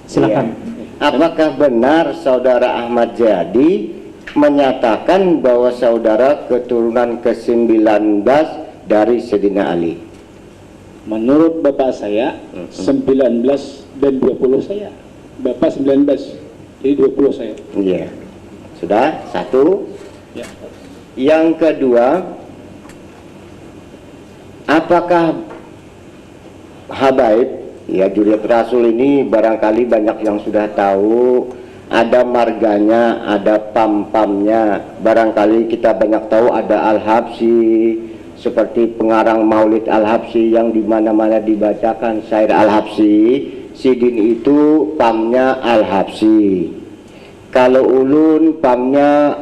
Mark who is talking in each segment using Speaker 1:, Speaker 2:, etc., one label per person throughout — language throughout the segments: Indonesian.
Speaker 1: Silakan.
Speaker 2: Apakah benar saudara Ahmad Jayadi menyatakan bahwa saudara keturunan ke-19 dari Sayyidina Ali?
Speaker 3: Menurut bapak saya 19 dan 20 saya. Bapak 19, jadi 20 saya.
Speaker 2: Iya. Sudah satu.
Speaker 3: Ya.
Speaker 2: Yang kedua, apakah habaib, ya Juriat Rasul ini barangkali banyak yang sudah tahu, ada marganya, ada pam-pamnya. Barangkali kita banyak tahu ada Al-Habsyi, seperti pengarang Maulid Al-Habsyi yang dimana-mana dibacakan syair Al-Habsyi. Sidin itu pamnya Al-Habsyi. Kalau ulun pamnya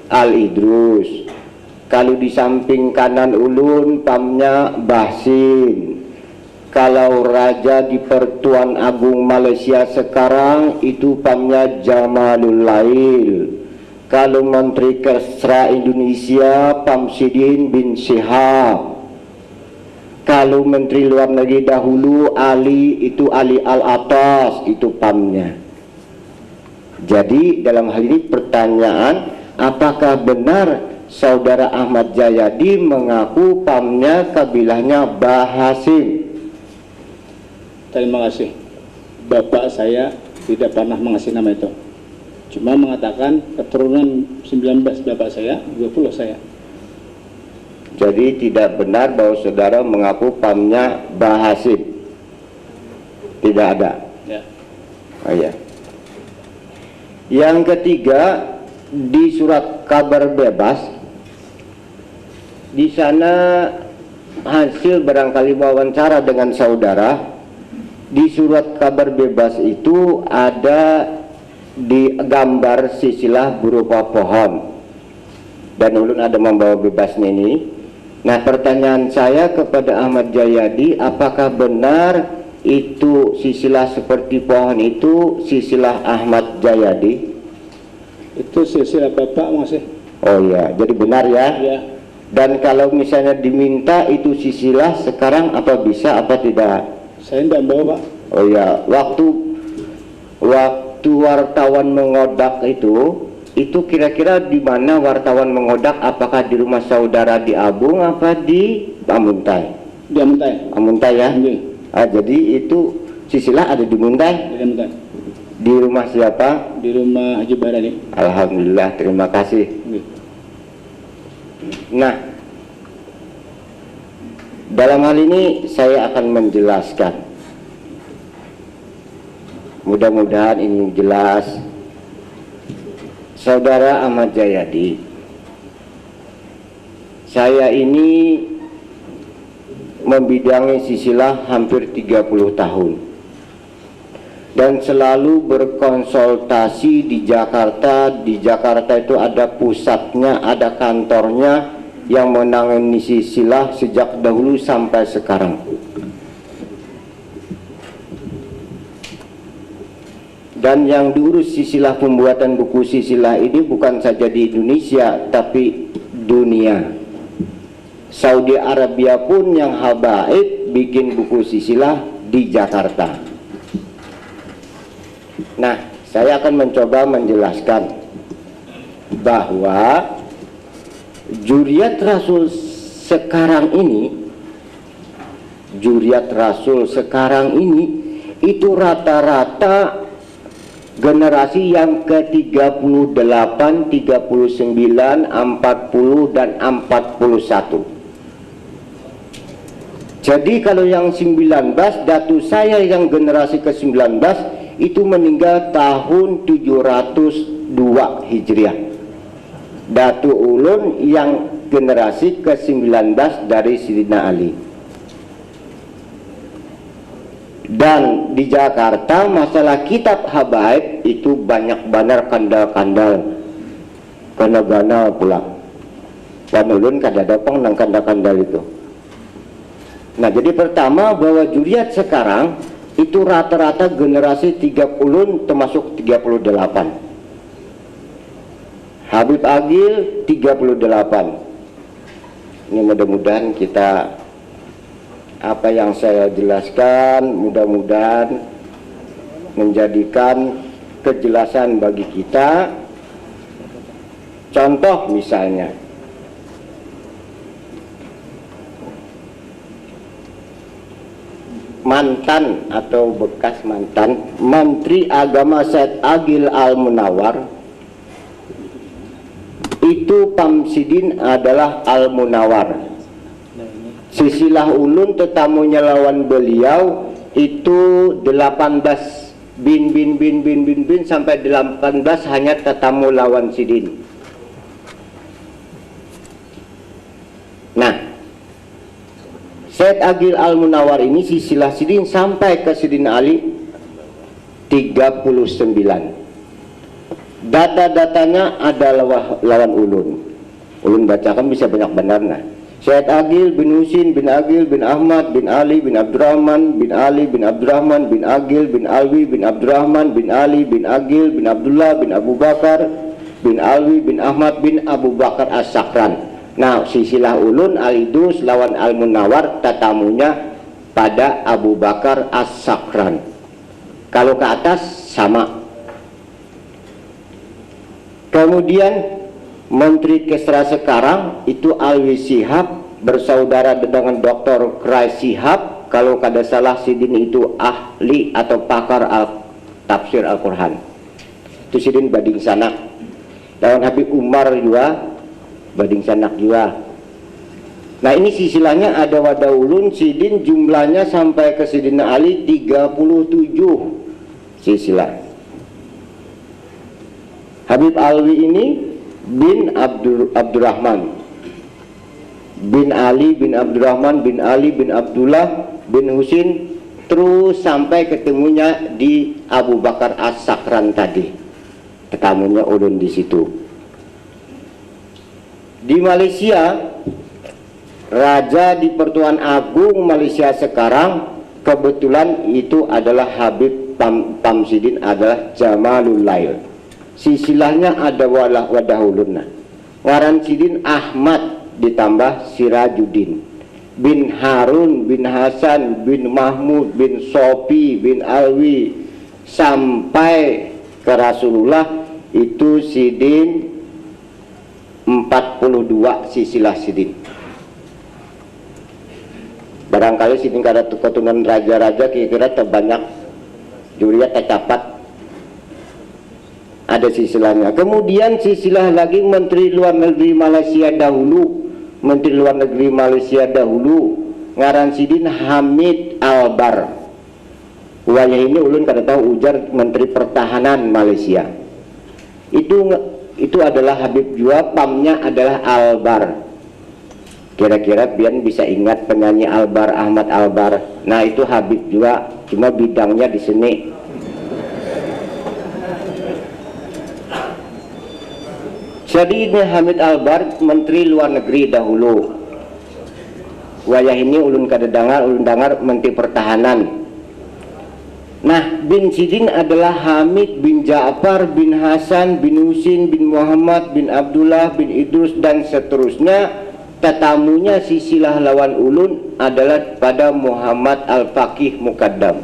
Speaker 2: Al-Idrus. Kalau di samping kanan ulun pamnya Bahsin. Kalau raja di Pertuan Agung Malaysia sekarang itu pamnya Jamalul Lail. Kalau Menteri Kesra Indonesia Pam Sidin bin Syihab. Kalau Menteri Luar Negeri dahulu Ali itu Ali Al-Atas, itu pamnya. Jadi dalam hal ini pertanyaan, apakah benar saudara Ahmad Jayadi mengaku pamnya kabilahnya Bahasim?
Speaker 3: Terima kasih. Bapak saya tidak pernah mengasih nama itu. Cuma mengatakan keturunan 19 bapak saya, 20 saya.
Speaker 2: Jadi tidak benar bahwa saudara mengaku pamnya Bahasim. Tidak ada.
Speaker 3: Ya.
Speaker 2: Oh, ya. Yang ketiga, di surat kabar bebas, di sana hasil barangkali wawancara dengan saudara. Di surat kabar bebas itu ada di gambar silsilah berupa pohon, dan ulun ada membawa bebasnya ini. Nah, pertanyaan saya kepada Ahmad Jayadi, apakah benar itu silsilah seperti pohon itu silsilah Ahmad Jayadi?
Speaker 3: Itu silsilah bapak masih.
Speaker 2: Oh ya, jadi benar ya?
Speaker 3: Ya.
Speaker 2: Dan kalau misalnya diminta itu silsilah sekarang, apa bisa apa tidak?
Speaker 3: Saya tidak bawa, Pak.
Speaker 2: Oh ya, waktu wartawan mengodak itu kira-kira di mana wartawan mengodak? Apakah di rumah saudara di Abung apa di Amuntai?
Speaker 3: Di Amuntai.
Speaker 2: Amuntai ya?
Speaker 3: Iya.
Speaker 2: Jadi itu silsilah ada di Muntai?
Speaker 3: Di Amuntai.
Speaker 2: Di rumah siapa?
Speaker 3: Di rumah Haji Barani.
Speaker 2: Alhamdulillah, terima kasih.
Speaker 3: Iya.
Speaker 2: Nah, dalam hal ini saya akan menjelaskan. Mudah-mudahan ini jelas. Saudara Ahmad Jayadi, saya ini membidangi silsilah hampir 30 tahun dan selalu berkonsultasi di Jakarta. Di Jakarta itu ada pusatnya, ada kantornya yang menangani silsilah sejak dahulu sampai sekarang. Dan yang diurus silsilah, pembuatan buku silsilah ini bukan saja di Indonesia tapi dunia. Saudi Arabia pun yang habaib bikin buku silsilah di Jakarta. Nah, saya akan mencoba menjelaskan bahwa Juriat Rasul sekarang ini itu rata-rata generasi yang ke-38, 39, 40 dan 41. Jadi kalau yang 19, datu saya yang generasi ke-19 itu meninggal tahun 702 Hijriah. Datu ulun yang generasi ke-19 dari Sayyidina Ali. Dan di Jakarta masalah kitab habaib itu banyak benar kandal-kandal, gana-gana pula. Dan ulun kada dapang nang kandal-kandal itu. Nah, jadi pertama bahwa Juriat sekarang itu rata-rata generasi 30 termasuk 38. Habib Agil 38. Ini mudah-mudahan kita, apa yang saya jelaskan mudah-mudahan menjadikan kejelasan bagi kita. Contoh misalnya, mantan atau bekas mantan Menteri Agama Syed Agil Al-Munawar, itu Pamsidin adalah Al-Munawar. Sisilah ulun tetamunya lawan beliau itu 18 bin sampai 18 hanya tetamu lawan Sidin. Nah, Syed Agil Al-Munawar ini sisilah Sidin sampai ke Sidin Ali 39. Data-datanya adalah lawan ulun. Ulun bacakan bisa banyak benarnya. Syed Agil bin Husin bin Agil bin Ahmad bin Ali bin Abdurrahman bin Ali bin Abdurrahman bin Agil bin Alwi bin Abdurrahman bin Ali bin Agil bin Abdullah bin Abu Bakar bin Alwi bin Ahmad bin Abu Bakar As-Sakran. Nah, sisilah ulun Al-Idus lawan Al-Munawar tatamunya pada Abu Bakar As-Sakran. Kalau ke atas sama. Kemudian Menteri Kesra sekarang itu Alwi Shihab bersaudara dengan Dr. Krai Shihab. Kalau kada salah Sidin itu ahli atau pakar tafsir Al-Quran. Itu Sidin bading sanak. Lawan Habib Umar juga bading sanak juga. Nah, ini sisilahnya ada wadah ulun Sidin jumlahnya sampai ke Sidin Ali 37 sisilah. Habib Alwi ini bin Abdurrahman bin Ali bin Abdurrahman bin Ali bin Abdullah bin Husin, terus sampai ketemunya di Abu Bakar As-Sakran tadi. Ketemunya ulun di situ. Di Malaysia, Raja di Pertuan Agung Malaysia sekarang kebetulan itu adalah Habib Pamsidin adalah Jamalul Lail. Sisilahnya ada wadah ulunna. Ngaran Sidin Ahmad ditambah Sirajuddin bin Harun bin Hasan bin Mahmud bin Sopi bin Alwi sampai ke Rasulullah itu Sidin 42 sisilah Sidin. Barangkali Sidin kada keturunan raja-raja kira-kira terbanyak juriat tercapat ada sisilahnya. Kemudian sisilah lagi Menteri Luar Negeri Malaysia dahulu. Menteri Luar Negeri Malaysia dahulu ngaran Sidin Hamid Albar. Wajah ini ulun kada tahu ujar Menteri Pertahanan Malaysia. Itu adalah Habib jua, pamnya adalah Albar. Kira-kira biar bisa ingat penyanyi Albar, Ahmad Albar. Nah, itu Habib jua, cuma bidangnya di sini. Jadi ini Hamid Albar Menteri Luar Negeri dahulu. Wayah ini ulun kada dengar, ulun dengar Menteri Pertahanan. Nah, bin Sidin adalah Hamid bin Ja'far bin Hasan bin Husin bin Muhammad bin Abdullah bin Idrus dan seterusnya. Tetamunya sisilah lawan ulun adalah pada Muhammad Al-Faqih Muqaddam.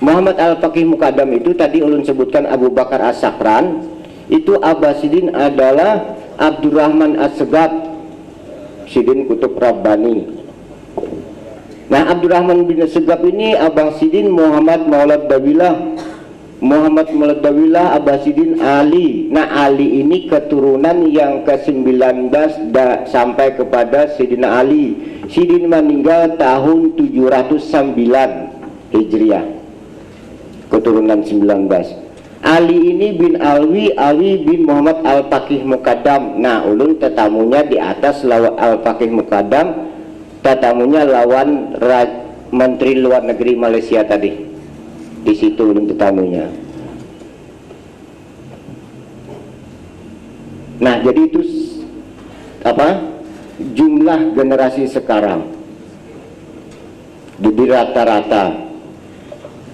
Speaker 2: Muhammad Al-Faqih Muqaddam itu tadi ulun sebutkan Abu Bakar As-Sakran. Itu Abah Sidin adalah Abdurrahman As-Segab Sidin Kutub Rabbani. Nah, Abdurrahman bin As-Segab ini Abah Sidin Muhammad Maulad Dawilah. Muhammad Maulad Dawilah Abah Sidin Ali. Nah, Ali ini keturunan yang ke-19 sampai kepada Sidina Ali. Sidin meninggal tahun 709 Hijriah, keturunan 19. Ali ini bin Alwi, Alwi bin Muhammad Al-Faqih Muqaddam. Nah, ulun tetamunya di atas lawan Al-Faqih Muqaddam, tetamunya lawan Menteri Luar Negeri Malaysia tadi. Di situ ulun tetamunya. Nah, jadi itu apa? Jumlah generasi sekarang. Jadi rata-rata.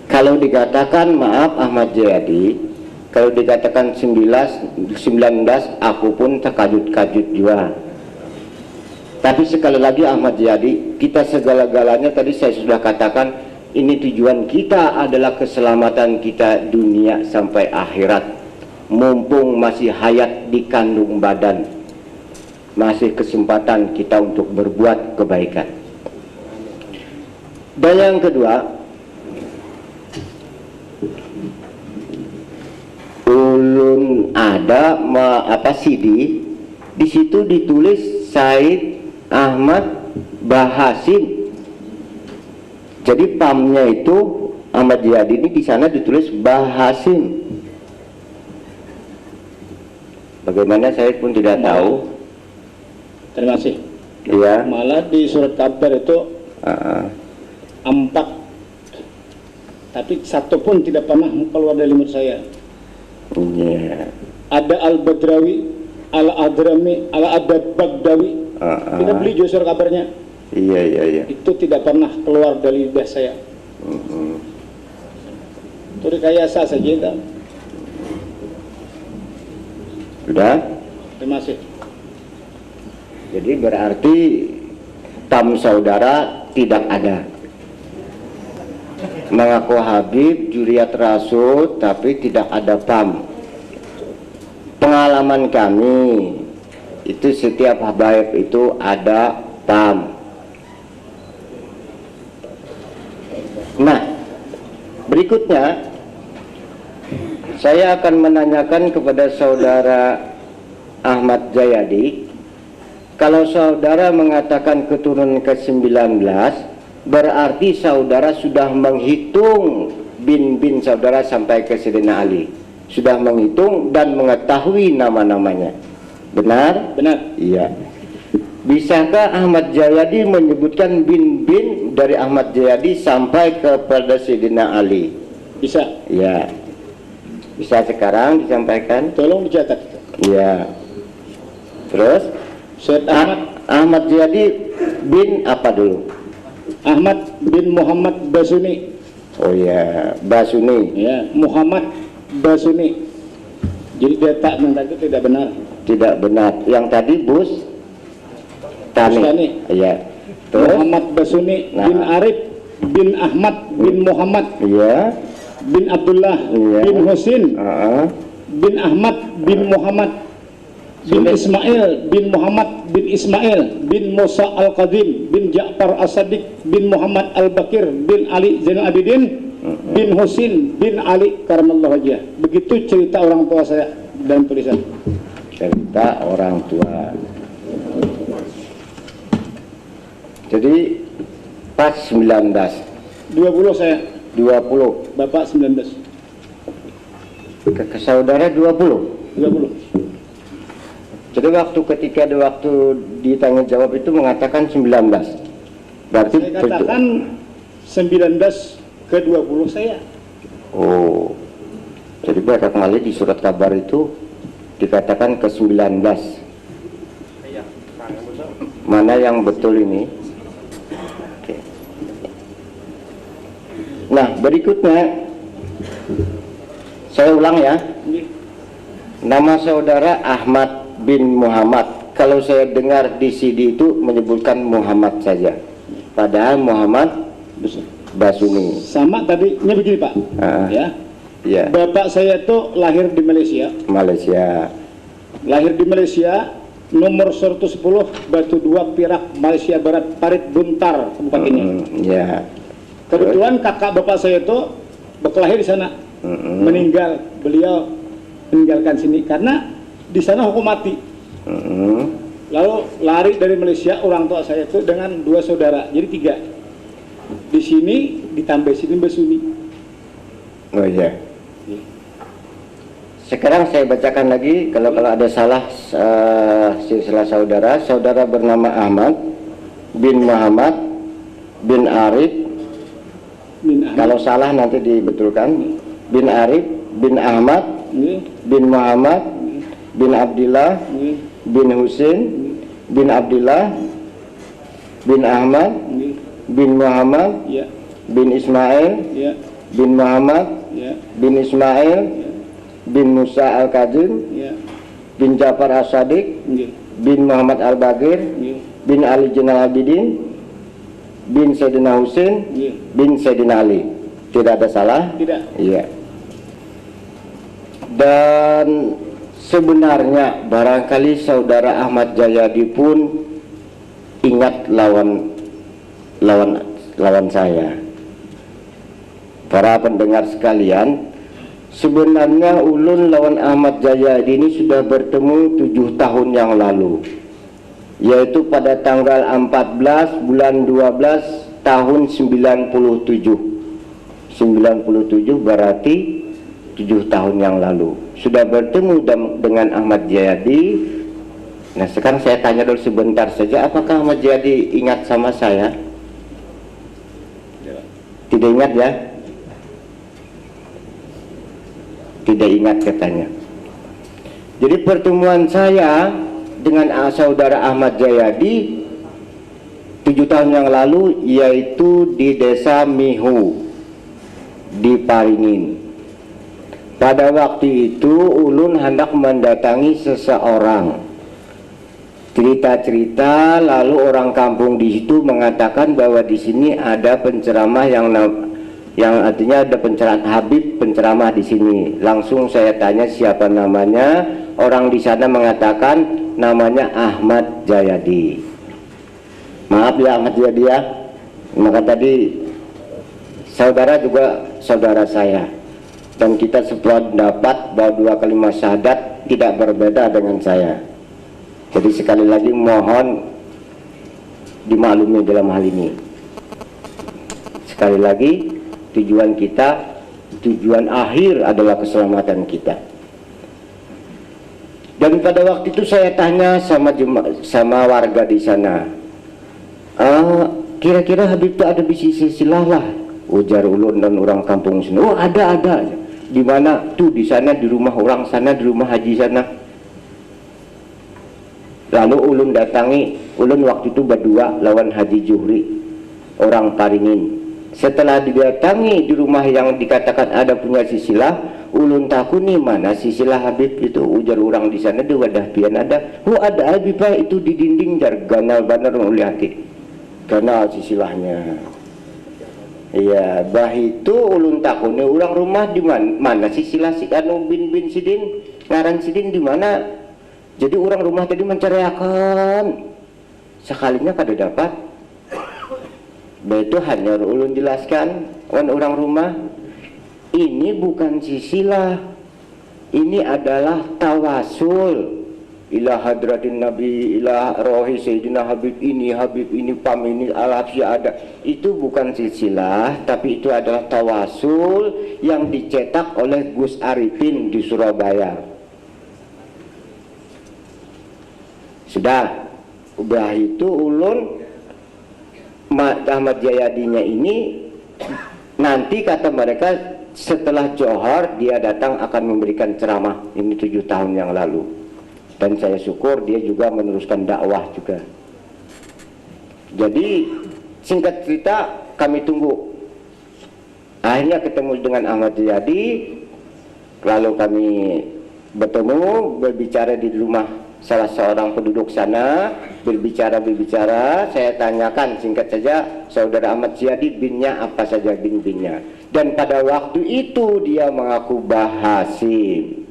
Speaker 2: Kalau dikatakan, maaf Ahmad Jayadi, kalau dikatakan 19 aku pun terkajut-kajut juga. Tapi sekali lagi Ahmad Jayadi, kita segala-galanya tadi saya sudah katakan Ini tujuan kita adalah keselamatan kita dunia sampai akhirat. Mumpung masih hayat di kandung badan, masih kesempatan kita untuk berbuat kebaikan. Dan yang kedua, ulun ada CD, di situ ditulis Said Ahmad Bahasim. Jadi pamnya itu Ahmad Jayadi ini di sana ditulis Bahasim. Bagaimana saya pun tidak tahu.
Speaker 3: Terima kasih.
Speaker 2: Iya.
Speaker 3: Malah di surat kabar itu empat, tapi satu pun tidak pernah keluar dari mulut saya.
Speaker 2: Iya.
Speaker 3: Ada Al-Badrawi, Al-Adrami, Al-Abad-Bagdawi. Kita beli juga surat kabarnya.
Speaker 2: Iya.
Speaker 3: Itu tidak pernah keluar dari lidah saya. Itu rekayasa saja itu.
Speaker 2: Sudah?
Speaker 3: Terima kasih.
Speaker 2: Jadi berarti tam saudara tidak ada. Mengaku Habib, Juriat Rasul, tapi tidak ada pam. Pengalaman kami itu setiap habaib itu ada pam. Nah, berikutnya saya akan menanyakan kepada saudara Ahmad Jayadi, kalau saudara mengatakan keturunan ke-19, berarti saudara sudah menghitung bin saudara sampai ke Sayyidina Ali, sudah menghitung dan mengetahui nama-namanya. Benar?
Speaker 3: Benar.
Speaker 2: Iya. Bisakah Ahmad Jayadi menyebutkan bin dari Ahmad Jayadi sampai kepada Sayyidina Ali?
Speaker 3: Bisa.
Speaker 2: Ya. Bisa sekarang disampaikan?
Speaker 3: Tolong dicatat.
Speaker 2: Ya. Terus
Speaker 3: Syed
Speaker 2: Ahmad Jayadi bin apa dulu?
Speaker 3: Ahmad bin Muhammad Basuni.
Speaker 2: Oh ya, Basuni.
Speaker 3: Ya, Muhammad Basuni. Jadi data itu tidak benar.
Speaker 2: Tidak benar. Yang tadi Bustani. Iya. Terus
Speaker 3: Muhammad Basuni bin Arif bin Ahmad bin Muhammad.
Speaker 2: Iya.
Speaker 3: Bin Abdullah bin Husin. Bin Ahmad bin Muhammad bin Ismail bin Muhammad bin Ismail bin Musa Al-Qadim bin Ja'far As-Sadiq bin Muhammad Al-Bakir bin Ali Zainal Abidin bin Husin bin Ali Karamallahu wajhah. Begitu cerita orang tua saya dalam tulisan.
Speaker 2: Cerita orang tua. Jadi pas 19.
Speaker 3: 20 saya.
Speaker 2: 20.
Speaker 3: Bapak 19.
Speaker 2: Ke saudara 20.
Speaker 3: 20.
Speaker 2: Jadi ketika ditanya jawab itu mengatakan 19. Berarti
Speaker 3: saya katakan 19 ke 20 saya.
Speaker 2: Oh. Jadi barangkali di surat kabar itu dikatakan ke 19. Mana yang betul ini? Oke. Nah, berikutnya saya ulang ya. Nama saudara Ahmad bin Muhammad. Kalau saya dengar di CD itu menyebutkan Muhammad saja, padahal Muhammad Basuni.
Speaker 3: Sama tadinya begini Pak.
Speaker 2: Ya.
Speaker 3: Bapak saya itu lahir di Malaysia. Lahir di Malaysia, nomor 110 Batu 2 Perak, Malaysia Barat, Parit Buntar tempatnya.
Speaker 2: Ya.
Speaker 3: Kebetulan kakak bapak saya itu berkelahi di sana. Meninggal, beliau meninggalkan sini karena di sana hukum mati. Lalu lari dari Malaysia orang tua saya itu dengan 2 saudara, jadi 3. Di sini ditambah sini Basuni.
Speaker 2: Oh iya. Sekarang saya bacakan lagi, kalau ada salah silsilah saudara bernama Ahmad bin Muhammad bin Arif. Kalau salah nanti dibetulkan. Bin Arif bin Ahmad bin Muhammad bin Abdillah bin Husin bin Abdillah bin Ahmad bin Muhammad bin Ismail bin Muhammad bin Ismail bin Musa Al-Qadim bin Ja'far As-Sadiq bin Muhammad Al-Bagir bin Ali Zainal Abidin bin Sayyidina Husain bin Sayyidina Ali. Tidak ada salah?
Speaker 3: Tidak.
Speaker 2: Iya. Dan sebenarnya barangkali saudara Ahmad Jayadi pun ingat lawan saya. Para pendengar sekalian, sebenarnya ulun lawan Ahmad Jayadi ini sudah bertemu 7 tahun yang lalu, yaitu pada tanggal 14 bulan 12 tahun 97 berarti 7 tahun yang lalu sudah bertemu dengan Ahmad Jayadi. Nah sekarang saya tanya dulu sebentar saja, apakah Ahmad Jayadi ingat sama saya? Tidak ingat ya? Tidak ingat katanya. Jadi pertemuan saya dengan saudara Ahmad Jayadi 7 tahun yang lalu yaitu di desa Mihu di Paringin. Pada waktu itu ulun hendak mendatangi seseorang, cerita-cerita, lalu orang kampung di situ mengatakan bahwa di sini ada penceramah yang artinya ada Habib penceramah di sini. Langsung saya tanya siapa namanya, orang di sana mengatakan namanya Ahmad Jayadi. Maaf ya Ahmad Jayadi ya, maka tadi saudara juga saudara saya, dan kita sependapat bahwa 2 kalimat syahadat tidak berbeda dengan saya. Jadi sekali lagi mohon dimaklumi dalam hal ini. Sekali lagi tujuan kita, tujuan akhir adalah keselamatan kita. Dan pada waktu itu saya tanya sama warga di sana, kira-kira Habib itu ada bisi silsilah lah, ujar ulun dan orang kampung sini. Oh ada. Di mana tuh? Di sana, di rumah orang sana, di rumah haji sana. Lalu ulun datangi, ulun waktu itu berdua lawan Haji Juhri, orang Paringin. Setelah didatangi di rumah yang dikatakan ada punya silsilah, ulun takuni mana silsilah Habib itu, ujar orang di sana. Di wadah pian ada. Oh ada Habib itu di dinding jar ganal banar uliati. Ganal silsilahnya. Iya, bah itu ulun takuni orang rumah di mana silsilah si anu bin sidin, ngaran sidin di mana? Jadi orang rumah tadi mencariakan, sekalinya kada dapat. Bah itu hanya ulun jelaskan orang rumah, ini bukan silsilah, ini adalah tawasul ila hadratin nabi, ila rohi sayyidina Habib ini pam ini al-habsyi ada. Itu bukan silsilah, tapi itu adalah tawasul yang dicetak oleh Gus Arifin di Surabaya. Sudah, udah itu ulun Ahmad Jayadinya ini nanti kata mereka setelah Johor dia datang akan memberikan ceramah, ini 7 tahun yang lalu. Dan saya syukur dia juga meneruskan dakwah juga. Jadi singkat cerita kami tunggu. Akhirnya ketemu dengan Ahmad Jayadi, lalu kami bertemu, berbicara di rumah salah seorang penduduk sana, berbicara, saya tanyakan singkat saja saudara Ahmad Jayadi binnya apa saja bin-binnya, dan pada waktu itu dia mengaku Bahasim.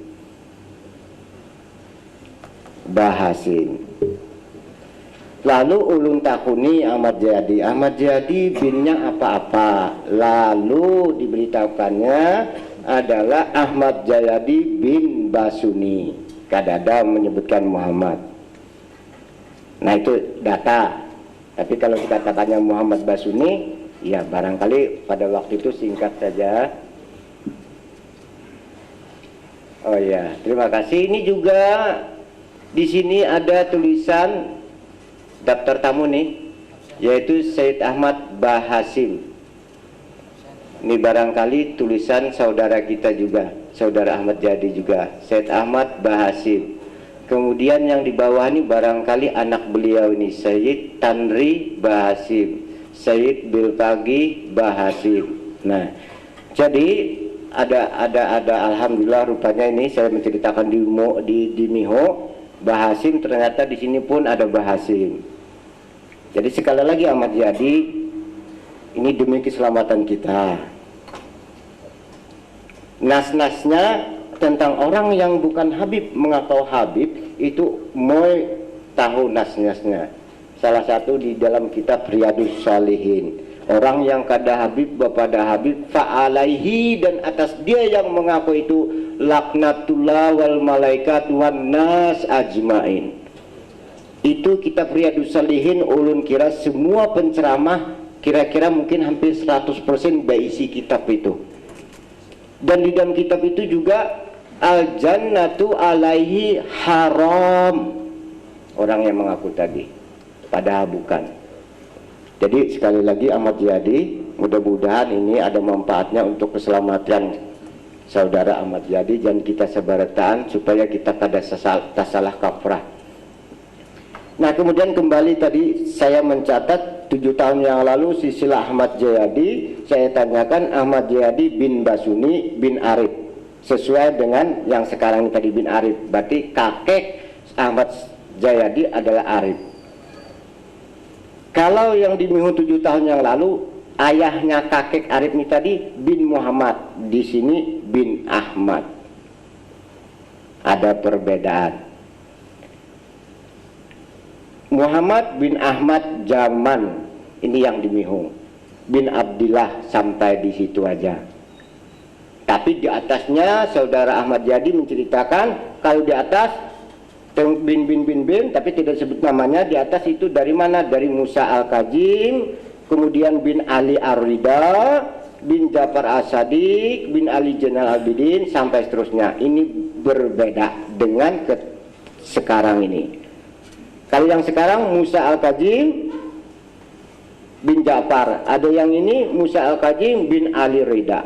Speaker 2: Lalu ulun takuni Ahmad Jayadi binnya apa-apa, lalu diberitahukannya adalah Ahmad Jayadi bin Basuni, kadada menyebutkan Muhammad. Nah itu data, tapi kalau dikatakannya Muhammad Basuni, ya barangkali pada waktu itu singkat saja. Oh ya, terima kasih. Ini juga di sini ada tulisan daftar tamu nih, yaitu Said Ahmad Bahasim. Ini barangkali tulisan saudara kita juga, saudara Ahmad Jayadi juga, Said Ahmad Bahasim. Kemudian yang di bawah ini barangkali anak beliau ini, Sayyid Tanri Bahasim, Sayyid Bilpagi Bahasim. Nah, jadi ada alhamdulillah rupanya ini saya menceritakan di Miho Bahasim, ternyata di sini pun ada Bahasim. Jadi sekali lagi Ahmad Jayadi Ini demi keselamatan kita. Nas-nasnya tentang orang yang bukan Habib mengaku Habib itu mau tahu nas-nasnya. Salah satu di dalam kitab Riyadhus Shalihin. Orang yang kada Habib bapada Habib fa'alaihi, dan atas dia yang mengaku itu laknatullah wal malaikat wan nas ajmain. Itu kitab Riyadhus Shalihin, ulun kira semua penceramah kira-kira mungkin hampir 100% berisi kitab itu. Dan di dalam kitab itu juga al-jannatu alaihi haram, orang yang mengaku tadi, padahal bukan. Jadi sekali lagi Ahmad Jayadi, mudah-mudahan ini ada manfaatnya untuk keselamatan saudara Ahmad Jayadi, dan kita sebarataan supaya kita kada salah kaprah. Nah, kemudian kembali tadi saya mencatat 7 tahun yang lalu silsilah Ahmad Jayadi, saya tanyakan Ahmad Jayadi bin Basuni bin Arif, sesuai dengan yang sekarang tadi bin Arif, berarti kakek Ahmad Jayadi adalah Arif. Kalau yang di Mihun 7 tahun yang lalu, ayahnya kakek Arif ini tadi bin Muhammad, di sini bin Ahmad. Ada perbedaan. Muhammad bin Ahmad Jaman, ini yang di Mihun. Bin Abdillah sampai di situ aja. Tapi di atasnya saudara Ahmad Jayadi menceritakan kalau di atas bin, tapi tidak sebut namanya. Di atas itu dari mana? Dari Musa Al-Kazim, kemudian bin Ali Ar-Rida, bin Ja'far As-Sadiq, bin Ali Zainal Abidin, sampai seterusnya. Ini berbeda dengan sekarang ini. Kalau yang sekarang Musa Al-Kazim bin Ja'far, ada yang ini Musa Al-Kazim bin Ali Rida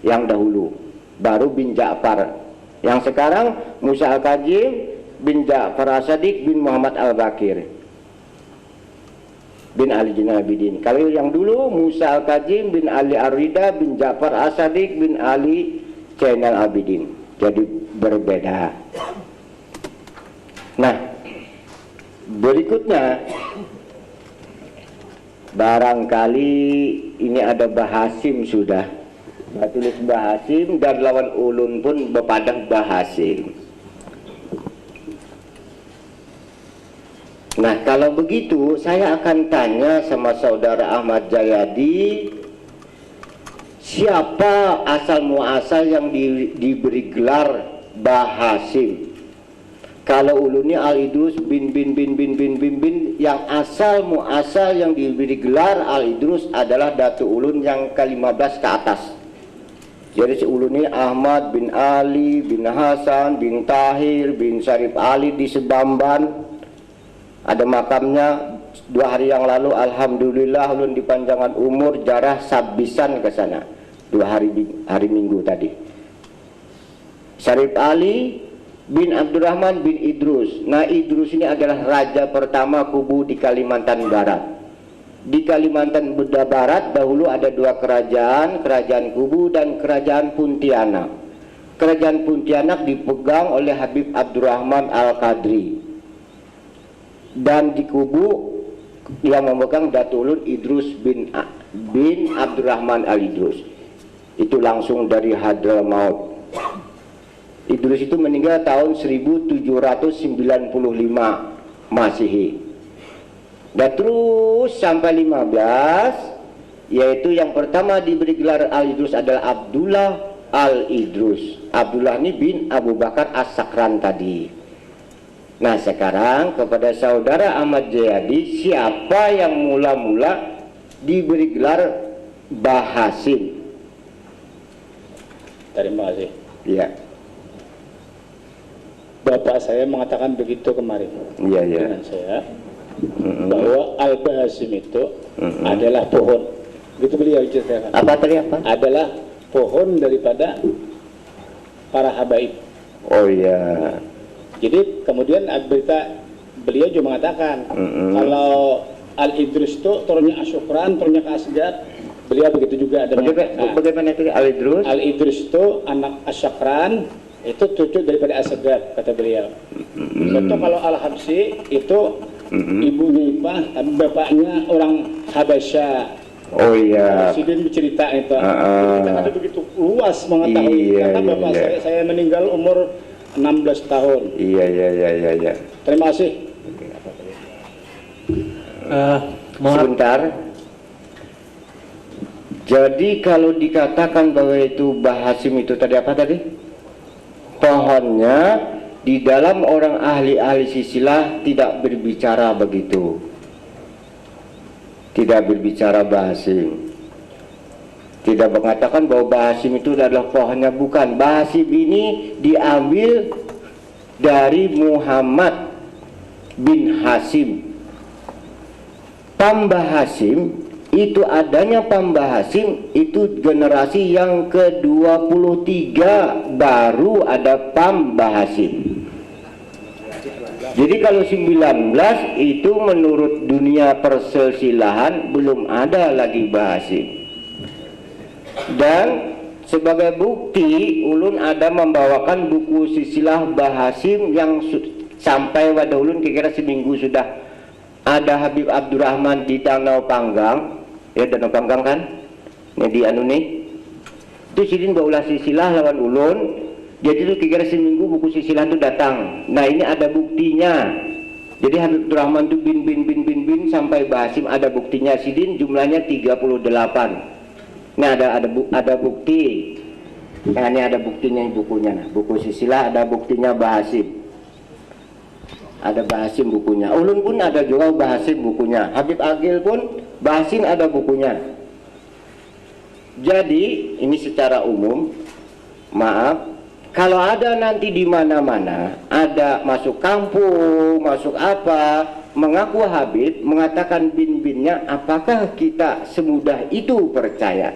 Speaker 2: yang dahulu, baru bin Ja'far. Yang sekarang Musa Al-Kazim bin Ja'far As-Sadiq bin Muhammad Al-Bakir bin Ali Zainal Abidin. Kalau yang dulu Musa Al-Kazim bin Ali Ar-Rida bin Ja'far As-Sadiq bin Ali Zainal Abidin. Jadi berbeda. Nah, berikutnya barangkali ini ada Bahasim sudah. Tulis Bahasim dan lawan ulun pun berpadang Bahasim. Nah, kalau begitu saya akan tanya sama saudara Ahmad Jayadi, siapa asal muasal yang diberi gelar Bahasim? Kalau ulunnya Al-Idrus bin, yang asal muasal yang diberi gelar Al-Idrus adalah datu ulun yang ke-15 ke atas. Jadi si ulunnya Ahmad bin Ali bin Hasan bin Tahir bin Syarif Ali di Sebamban. Ada makamnya 2 hari yang lalu, alhamdulillah ulun dipanjangan umur jarah sabisan ke sana. 2 hari Minggu tadi. Syarif Ali bin Abdurrahman bin Idrus. Nah, Idrus ini adalah raja pertama kubu di Kalimantan Barat. Di Kalimantan Barat dahulu ada 2 kerajaan, kerajaan Kubu dan kerajaan Pontianak. Kerajaan Pontianak dipegang oleh Habib Abdurrahman Al-Qadri. Dan di Kubu yang memegang Datulun Idrus bin Abdurrahman Al-Idrus. Itu langsung dari Hadramaut. Idrus itu meninggal tahun 1795 Masehi. Dan terus sampai 15, yaitu yang pertama diberi gelar Al-Idrus adalah Abdullah Al-Idrus. Abdullah ini bin Abu Bakar As-Sakran tadi. Nah, sekarang kepada saudara Ahmad Jayadi, siapa yang mula-mula diberi gelar Bahasim?
Speaker 3: Terima kasih.
Speaker 2: Ya.
Speaker 3: Bapak saya mengatakan begitu kemarin.
Speaker 2: Iya, iya.
Speaker 3: Dengan saya bahwa Al-Bahasim itu adalah pohon. Begitu beliau ceritakan.
Speaker 2: Apa tadi apa?
Speaker 3: Adalah pohon daripada para habaib.
Speaker 2: Oh iya.
Speaker 3: Jadi kemudian berita beliau juga mengatakan kalau Al-Idrus itu turunnya Asyukran, turunnya ke Asgad. Beliau begitu juga ada.
Speaker 2: Bagaimana itu Al-Idrus?
Speaker 3: Al-Idrus itu anak Asyukran, itu cucu daripada Asgad, kata beliau. Contoh kalau Al-Habsi itu ibunya Ipah, bapaknya orang Habasyah.
Speaker 2: Oh iya.
Speaker 3: Presiden bercerita itu. Kita ada begitu luas mengetahui.
Speaker 2: Iya,
Speaker 3: Karena bapak
Speaker 2: iya.
Speaker 3: saya meninggal umur 16 tahun.
Speaker 2: Iya.
Speaker 3: Terima kasih.
Speaker 2: Sebentar. Jadi kalau dikatakan bahwa itu Bahasim itu tadi apa tadi? Pohonnya di dalam orang ahli-ahli silsilah tidak berbicara begitu. Tidak berbicara Bahasim. Tidak mengatakan bahwa Bahasim itu adalah pohonnya, bukan. Bahasim ini diambil dari Muhammad bin Hasim. Pambahasim itu adanya Pambahasim itu generasi yang ke-23 baru ada Pambahasim. Jadi kalau 19 itu menurut dunia persilsilahan belum ada lagi Bahasim. Dan sebagai bukti ulun ada membawakan buku silsilah Bahasim yang sampai pada ulun kira-kira seminggu sudah. Ada Habib Abdurrahman di Danau Panggang, ya Danau Panggang kan? Ini di anu nih. Itu sidin baulah silsilah lawan ulun. Jadi itu kira-kira seminggu buku silsilah itu datang. Nah ini ada buktinya. Jadi Habib Abdurrahman itu bin sampai Bahasim ada buktinya. Sidin jumlahnya 38. Nah ada bukti. Nah ini ada buktinya bukunya. Nah, buku silsilah ada buktinya Bahasim. Ada Bahasim bukunya. Ulun pun ada juga Bahasim bukunya. Habib Agil pun Bahasim ada bukunya. Jadi ini secara umum, maaf. Kalau ada nanti di mana-mana, ada masuk kampung, masuk apa, mengaku Habib, mengatakan bin-binnya, apakah kita semudah itu percaya?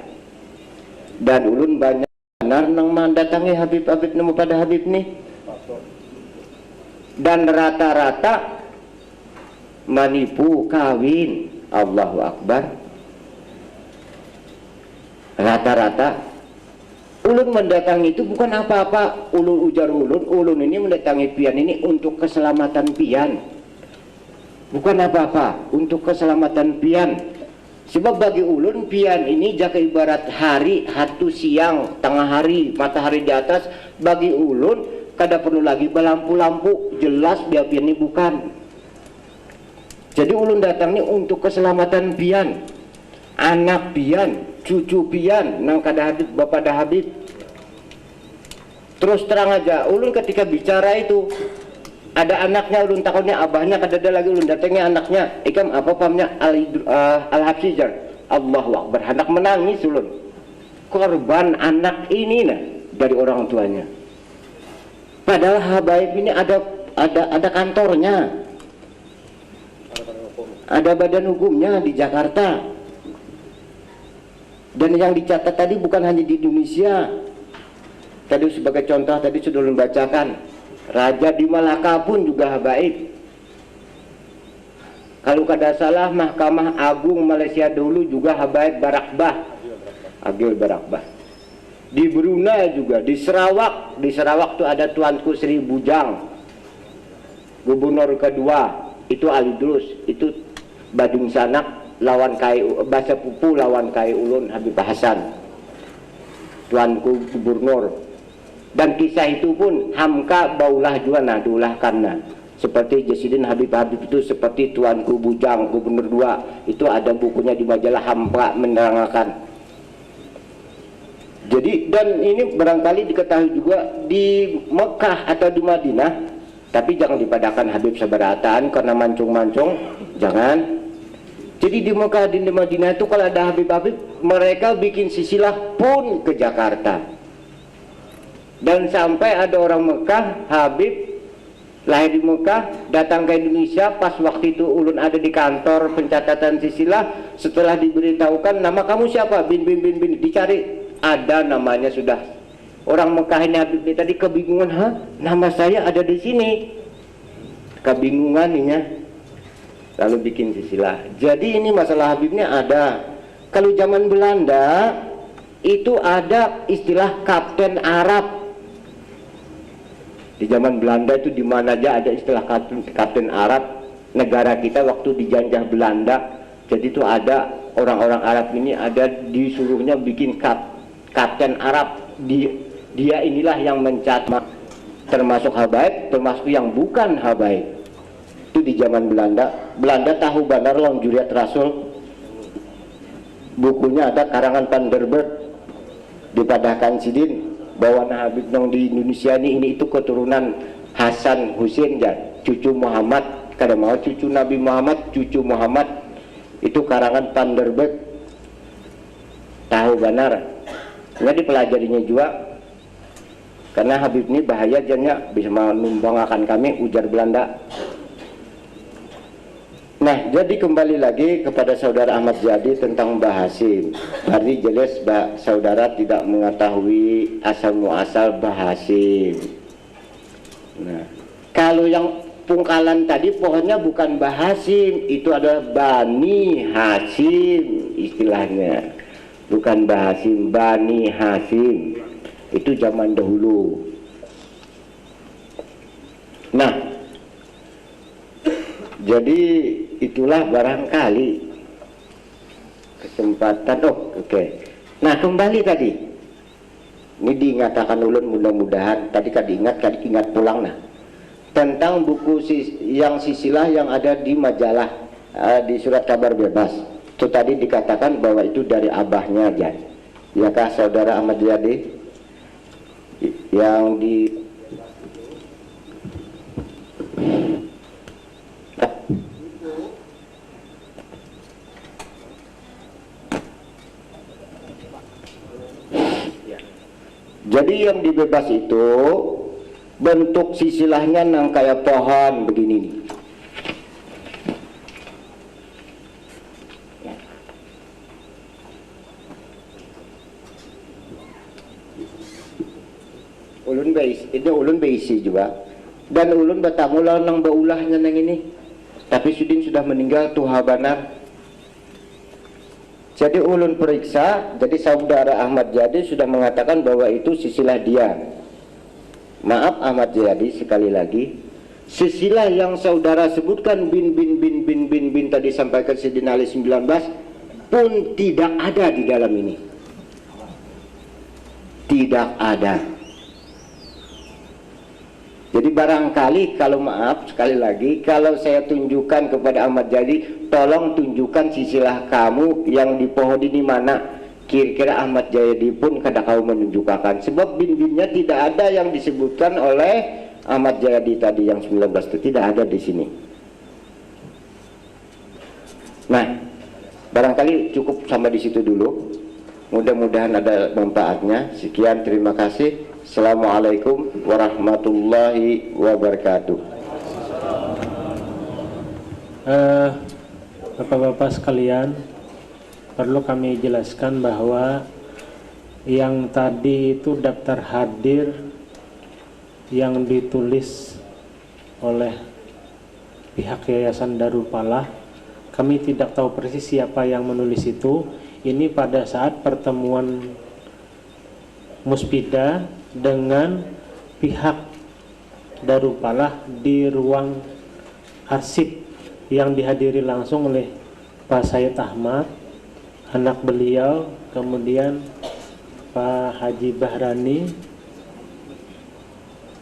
Speaker 2: Dan ulun banyak benar nang mendatangi Habib-Habib nemu pada Habib nih. Dan rata-rata menipu kawin. Allahu Akbar. Rata-rata ulun mendatangi itu bukan apa-apa. Ulun ujar ulun ini mendatangi pian ini untuk keselamatan pian, bukan apa-apa, untuk keselamatan pian. Sebab bagi ulun pian ini jaka ibarat hari, hatu siang, tengah hari, matahari di atas. Bagi ulun kada perlu lagi berlampu-lampu, jelas dia pian ini bukan. Jadi ulun datang ini untuk keselamatan pian, anak pian, cucu pian, nang kada Habib, bapak dah Habib. Terus terang aja, ulun ketika bicara itu ada anaknya, ulun takutnya abahnya kada ada lagi, ulun datangnya anaknya, ikam apa pamnya Al-Habsijar, Allahu Akbar, hendak menangis ulun. Korban anak ini nah dari orang tuanya. Padahal Habaib ini ada kantornya, ada badan hukumnya di Jakarta. Dan yang dicatat tadi bukan hanya di Indonesia. Tadi sebagai contoh tadi sudah membacakan, Raja di Malaka pun juga Habaib. Kalau kada salah Mahkamah Agung Malaysia dulu juga Habaib Barakbah, Agil Barakbah. Di Brunei juga, di Sarawak tuh ada Tuanku Sri Bujang, Gubernur kedua itu Ali Drus, itu Badung Sanak lawan kai bahasa pupu lawan kai ulun Habib Hasan, Tuanku Gubernur. Dan kisah itu pun Hamka Baulah juga nadulah karena seperti Jasidin Habib itu seperti Tuanku Bujang Gubernur 2 itu ada bukunya di majalah Hamka menerangkan. Jadi dan ini barangkali diketahui juga di Mekah atau di Madinah, tapi jangan dipadakan Habib seberataan karena mancung-mancung, jangan. Jadi di Mekah di Madinah itu kalau ada Habib-Habib, mereka bikin silsilah pun ke Jakarta. Dan sampai ada orang Mekah, Habib lahir di Mekah, datang ke Indonesia, pas waktu itu ulun ada di kantor pencatatan silsilah, setelah diberitahukan nama kamu siapa, bin, dicari, ada namanya sudah. Orang Mekah ini Habib ini tadi kebingungan, hah? Nama saya ada di sini. Kebingungan ininya. Lalu bikin silsilah. Jadi ini masalah Habibnya ada. Kalau zaman Belanda itu ada istilah Kapten Arab. Di zaman Belanda itu di mana aja ada istilah Kapten Arab. Negara kita waktu dijajah Belanda, jadi itu ada orang-orang Arab ini ada disuruhnya bikin kapten Arab. Dia inilah yang mencatat termasuk habaib, termasuk yang bukan habaib. Itu di zaman Belanda. Belanda tahu benar Longjuriat Rasul. Bukunya ada karangan Van der Berg dipadahkan Sidin bahwa Habib Nong di Indonesia ini itu keturunan Hasan Husain ya, cucu Muhammad, kada mau cucu Nabi Muhammad, cucu Muhammad. Itu karangan Van der Berg. Tahu benar. Nggak dipelajarinya juga. Karena Habib ini bahaya jadinya bisa menumbangkan kami, ujar Belanda. Nah, jadi kembali lagi kepada saudara Ahmad Jadi tentang Mbah Hasim. Berarti jelas saudara tidak mengetahui asal muasal Mbah Hasim. Nah, kalau yang pungkalan tadi pohonnya bukan Mbah Hasim, itu adalah Bani Hasim istilahnya. Bukan Mbah Hasim, Bani Hasim. Itu zaman dahulu. Nah, jadi itulah barangkali kesempatan. Oke. Nah, kembali tadi ini diingatakan ulun, mudah-mudahan tadi kan ingat pulang. Nah, tentang buku yang silsilah yang ada di majalah di surat kabar bebas itu tadi dikatakan bahwa itu dari abahnya aja. Yakah saudara Ahmad Jadi yang di jadi yang dibebas itu bentuk sisilahnya nang kayak pohon begini nih. Ulun beisi juga, dan ulun bertamulah nang baulahnya nang ini, tapi Sudin sudah meninggal tuha banar. Jadi ulun periksa, jadi saudara Ahmad Jadi sudah mengatakan bahwa itu sisilah dia. Maaf Ahmad Jadi, sekali lagi sisilah yang saudara sebutkan bin tadi sampaikan Sidin Ali 19 pun tidak ada di dalam ini. Tidak ada. Jadi barangkali kalau maaf sekali lagi, kalau saya tunjukkan kepada Ahmad Jadi, tolong tunjukkan sisilah kamu yang di pohon ini mana. Kira-kira Ahmad Jadi pun kada kau menunjukkan. Sebab bin-binnya tidak ada yang disebutkan oleh Ahmad Jadi tadi yang 19 itu tidak ada di sini. Nah, barangkali cukup sampai di situ dulu. Mudah-mudahan ada manfaatnya. Sekian, terima kasih. Assalamualaikum warahmatullahi wabarakatuh.
Speaker 1: Bapak-bapak sekalian, perlu kami jelaskan bahwa yang tadi itu daftar hadir yang ditulis oleh pihak Yayasan Darul Falah. Kami tidak tahu persis siapa yang menulis itu. Ini pada saat pertemuan Muspida dengan pihak Darul Falah di ruang arsip yang dihadiri langsung oleh Pak Said Ahmad, anak beliau, kemudian Pak Haji Bahrani,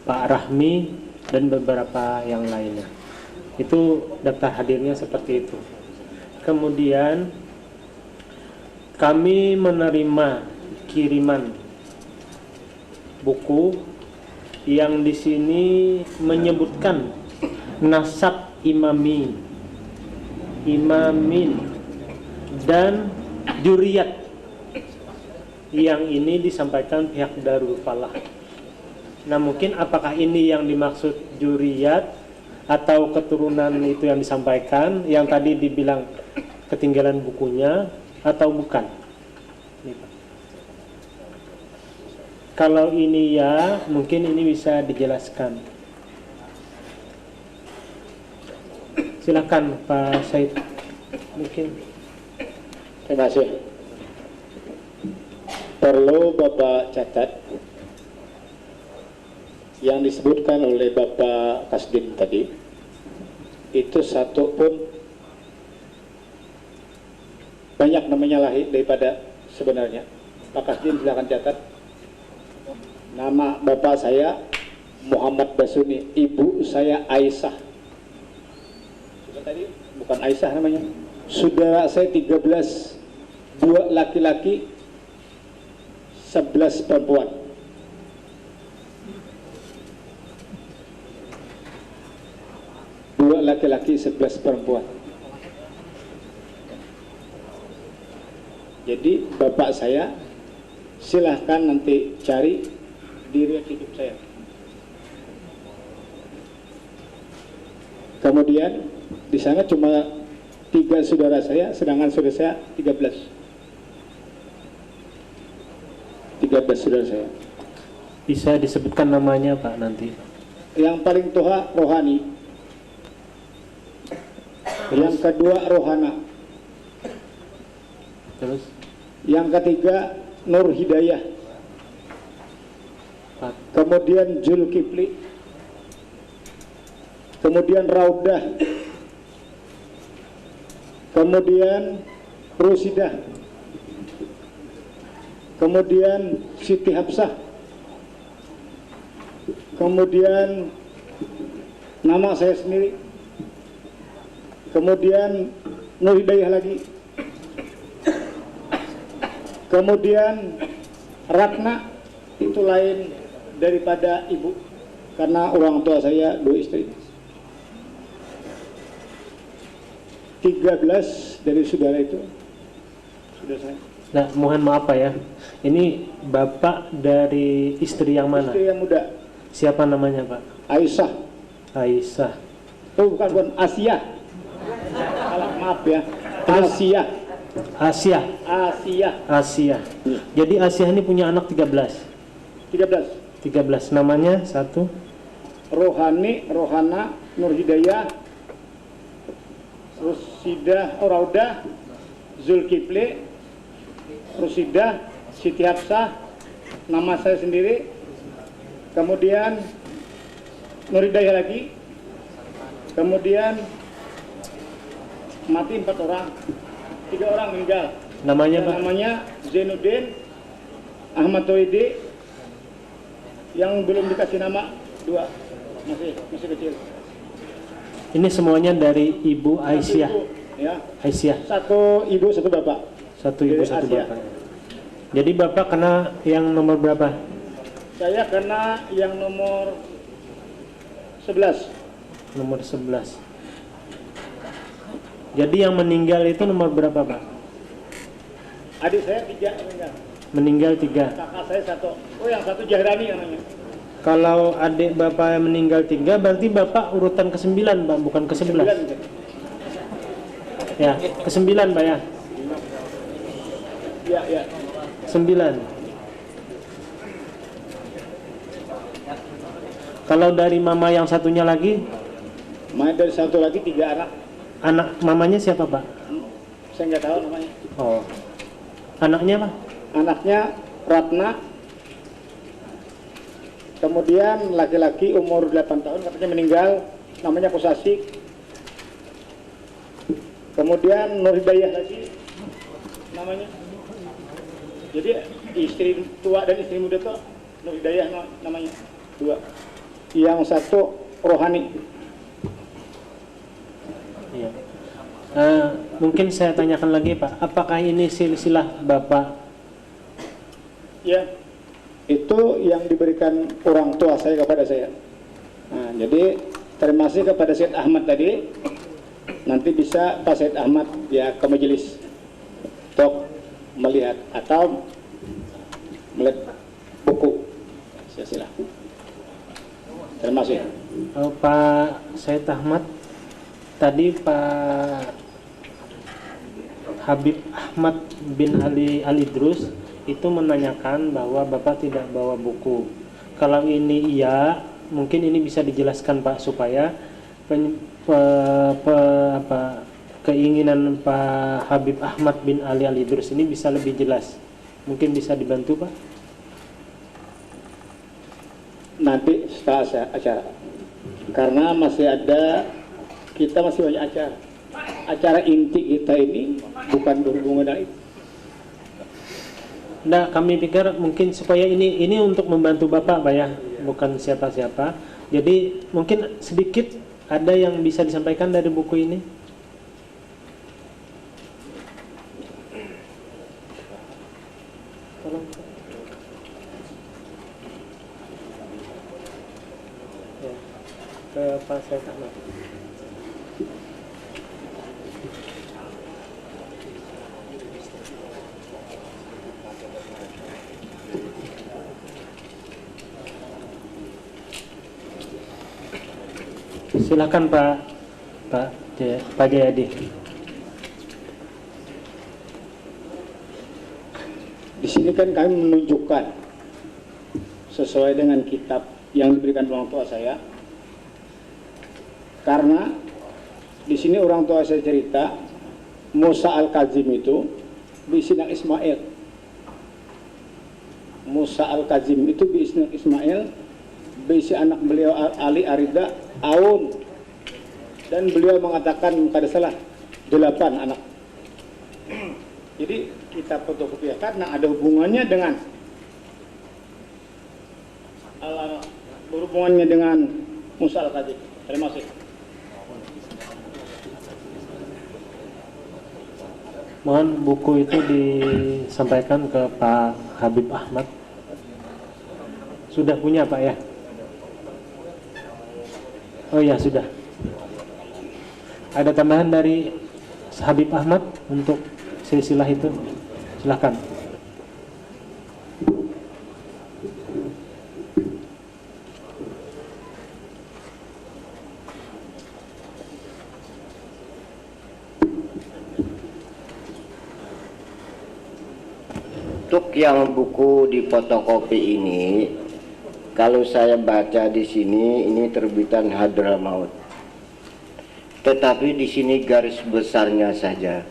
Speaker 1: Pak Rahmi, dan beberapa yang lainnya. Itu daftar hadirnya seperti itu. Kemudian kami menerima kiriman buku yang di sini menyebutkan nasab imamin dan juriyat. Yang ini disampaikan pihak Darul Falah. Nah, mungkin apakah ini yang dimaksud juriyat atau keturunan itu yang disampaikan, yang tadi dibilang ketinggalan bukunya, atau bukan? Kalau ini ya, mungkin ini bisa dijelaskan. Silakan Pak Said. Mungkin.
Speaker 3: Terima kasih. Perlu Bapak catat yang disebutkan oleh Bapak Kasdim tadi, itu satu pun banyak namanya lahir daripada sebenarnya. Pak Kasdim silakan catat. Nama bapak saya Muhammad Basuni, ibu saya Aisyah. Sudah tadi bukan Aisyah namanya. Saudara saya 13, 2 laki-laki, 11 perempuan. Dua laki-laki, 11 perempuan. Jadi bapak saya silahkan nanti cari di riwayat hidup saya. Kemudian di sana cuma 3 saudara saya, sedangkan saudara saya 13. 13 saudara saya.
Speaker 1: Bisa disebutkan namanya Pak nanti.
Speaker 3: Yang paling tua Rohani, yang kedua Rohana,
Speaker 1: Terus
Speaker 3: yang ketiga Nur Hidayah,
Speaker 1: Pak,
Speaker 3: kemudian Zulkifli, kemudian Raudah, kemudian Rusidah, kemudian Siti Hafsah, kemudian nama saya sendiri, kemudian Nur Hidayah lagi, kemudian Ratna, itu lain daripada ibu karena orang tua saya 2 istri. 13 dari saudara itu sudah saya.
Speaker 1: nah mohon maaf Pak ya. Ini bapak dari istri yang mana?
Speaker 3: Istri yang muda,
Speaker 1: Siapa namanya Pak?
Speaker 3: Aisyah.
Speaker 1: Aisyah.
Speaker 3: Oh bukan Asia. Salah, maaf ya. Asia.
Speaker 1: Asia.
Speaker 3: Asia.
Speaker 1: Asia. Jadi Asia ini punya anak 13.
Speaker 3: 13.
Speaker 1: 13 namanya satu.
Speaker 3: Rohani, Rohana, Nur Hidayah, Rusidah, Raudah, Zulkifli, Rusidah, Siti Hafsah, nama saya sendiri, kemudian Nur Hidayah lagi, kemudian mati 4 orang, 3 orang meninggal.
Speaker 1: Namanya Pak?
Speaker 3: Namanya Zainuddin, Ahmad Toidi, yang belum dikasih nama 2, masih kecil.
Speaker 1: Ini semuanya dari Ibu Aisyah.
Speaker 3: Satu ibu, ya.
Speaker 1: Aisyah.
Speaker 3: 1 ibu 1 bapak.
Speaker 1: Satu ibu
Speaker 3: Dari
Speaker 1: satu
Speaker 3: Asia.
Speaker 1: bapak. Jadi bapak kena yang nomor berapa?
Speaker 3: Saya kena yang nomor 11.
Speaker 1: Nomor 11. Jadi yang meninggal itu nomor berapa Pak?
Speaker 3: Adik saya 3 meninggal.
Speaker 1: Meninggal 3.
Speaker 3: Kakak saya 1. Oh yang 1 Jahrani namanya.
Speaker 1: Kalau adik bapak yang meninggal 3, berarti bapak urutan ke-9 Pak, bukan ke-11.
Speaker 3: 9.
Speaker 1: Ya, ke-9 Pak ya.
Speaker 3: Ya, ya.
Speaker 1: 9. Kalau dari mama yang satunya lagi,
Speaker 3: Main dari 1 lagi 3 anak.
Speaker 1: anak mamanya siapa Pak?
Speaker 3: Saya nggak tahu namanya.
Speaker 1: Oh. Anaknya Pak?
Speaker 3: Anaknya Ratna. Kemudian laki-laki umur 8 tahun katanya meninggal, namanya Kusasi. Kemudian Nur Hidayah lagi namanya. Jadi istri tua dan istri muda tuh Nur Hidayah namanya 2. Yang 1 Rohani.
Speaker 1: Iya. Mungkin saya tanyakan lagi Pak, apakah ini silsilah bapak?
Speaker 3: Ya, itu yang diberikan orang tua saya kepada saya. Nah, jadi terima kasih kepada Syed Ahmad tadi. Nanti bisa Pak Syed Ahmad ya ke majelis untuk melihat atau melihat buku. Silakan. Terima kasih.
Speaker 1: Pak Syed Ahmad, tadi Pak Habib Ahmad bin Ali Al-Idrus itu menanyakan bahwa Bapak tidak bawa buku. Kalau ini iya, mungkin ini bisa dijelaskan Pak supaya keinginan Pak Habib Ahmad bin Ali Al-Idrus ini bisa lebih jelas. Mungkin bisa dibantu Pak?
Speaker 3: Nanti setelah acara. Karena masih ada, kita masih banyak acara. acara inti kita ini bukan berhubungan dengan itu.
Speaker 1: Nah, kami pikir mungkin supaya ini untuk membantu Bapak, Pak ya, bukan siapa-siapa. Jadi mungkin sedikit ada yang bisa disampaikan dari buku ini. Tolong. Ya, ke Pak Syed Ahmad. Silakan Pak Jayadi.
Speaker 3: Di sini kan kami menunjukkan sesuai dengan kitab yang diberikan orang tua saya. Karena di sini orang tua saya cerita Musa Al-Kazim itu biisinak Ismail. Musa Al-Kazim itu biisinak Ismail, biisi anak beliau Ali Arida Aun, dan beliau mengatakan kada salah 8 anak. Jadi kita fotokopi karena ada hubungannya dengan berhubungannya dengan Musa Al-Kazim. Terima kasih.
Speaker 1: Mohon buku itu disampaikan ke Pak Habib Ahmad. Sudah punya Pak ya? Oh ya sudah. Ada tambahan dari Habib Ahmad untuk silsilah itu? Silahkan.
Speaker 2: Untuk yang buku di fotokopi ini, kalau saya baca di sini, ini terbitan Hadramaut. Tetapi di sini garis besarnya saja.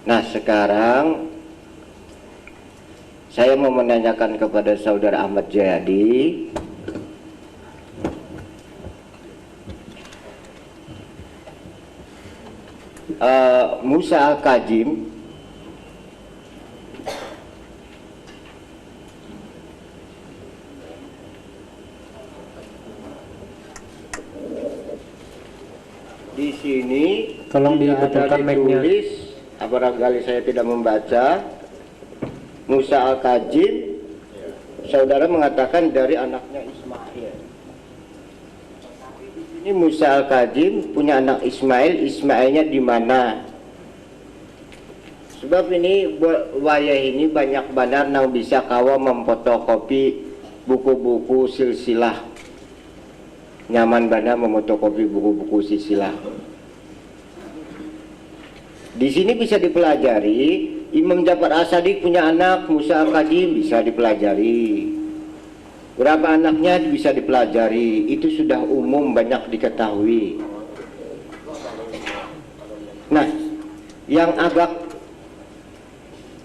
Speaker 2: Nah, sekarang saya mau menanyakan kepada Saudara Ahmad Jayadi, Musa Al-Kazim di sini
Speaker 1: tolong
Speaker 2: tidak
Speaker 1: dibetulkan
Speaker 2: ada
Speaker 1: mic-nya.
Speaker 2: ditulis, barangkali saya tidak membaca. Musa Al-Kazim, saudara mengatakan dari anaknya Ismail. Ini Musa Al-Kazim punya anak Ismail, Ismailnya di mana? Sebab ini wayah ini banyak benar nang bisa kawa memfotokopi buku-buku silsilah. Nyaman benar memotokopi buku-buku silsilah. Di sini bisa dipelajari, Imam Ja'far As-Shadiq punya anak Musa Al-Kazim, bisa dipelajari. Berapa anaknya bisa dipelajari, itu sudah umum banyak diketahui. Nah, yang agak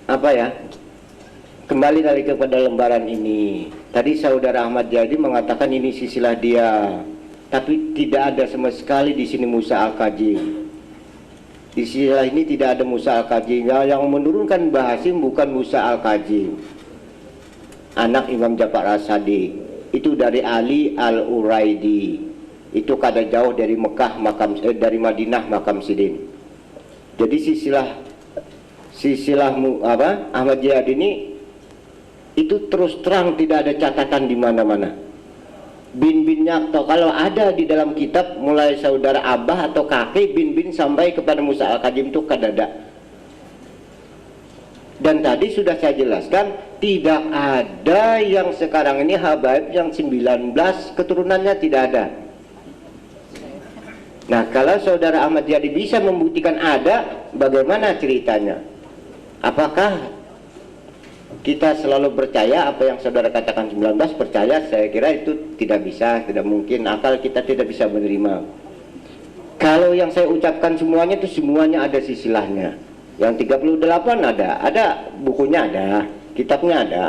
Speaker 2: apa ya, kembali lagi kepada lembaran ini. Tadi Saudara Ahmad Jayadi mengatakan ini silsilah dia, tapi tidak ada sama sekali di sini Musa Al-Kazim. Di silsilah ini tidak ada Musa Al-Kazim. Yang menurunkan Bahasim bukan Musa Al-Kazim, anak Imam Ja'far As-Shadiq. Itu dari Ali Al-Uraidi. Itu kada jauh dari Mekah, dari Madinah, Makam Sidin. Jadi silsilah Ahmad Jayadi ini itu terus terang tidak ada catatan di mana-mana. Bin-binnya atau kalau ada di dalam kitab mulai saudara abah atau kakek bin-bin sampai kepada Musa Al-Kazim itu kadada. Dan tadi sudah saya jelaskan tidak ada yang sekarang ini habaib yang 19 keturunannya tidak ada. Nah, kalau saudara Ahmad Jayadi bisa membuktikan ada, bagaimana ceritanya? Apakah kita selalu percaya apa yang saudara katakan 19 percaya? Saya kira itu tidak bisa, tidak mungkin, akal kita tidak bisa menerima. Kalau yang saya ucapkan semuanya itu semuanya ada silsilahnya. Yang 38 ada bukunya, ada kitabnya, ada.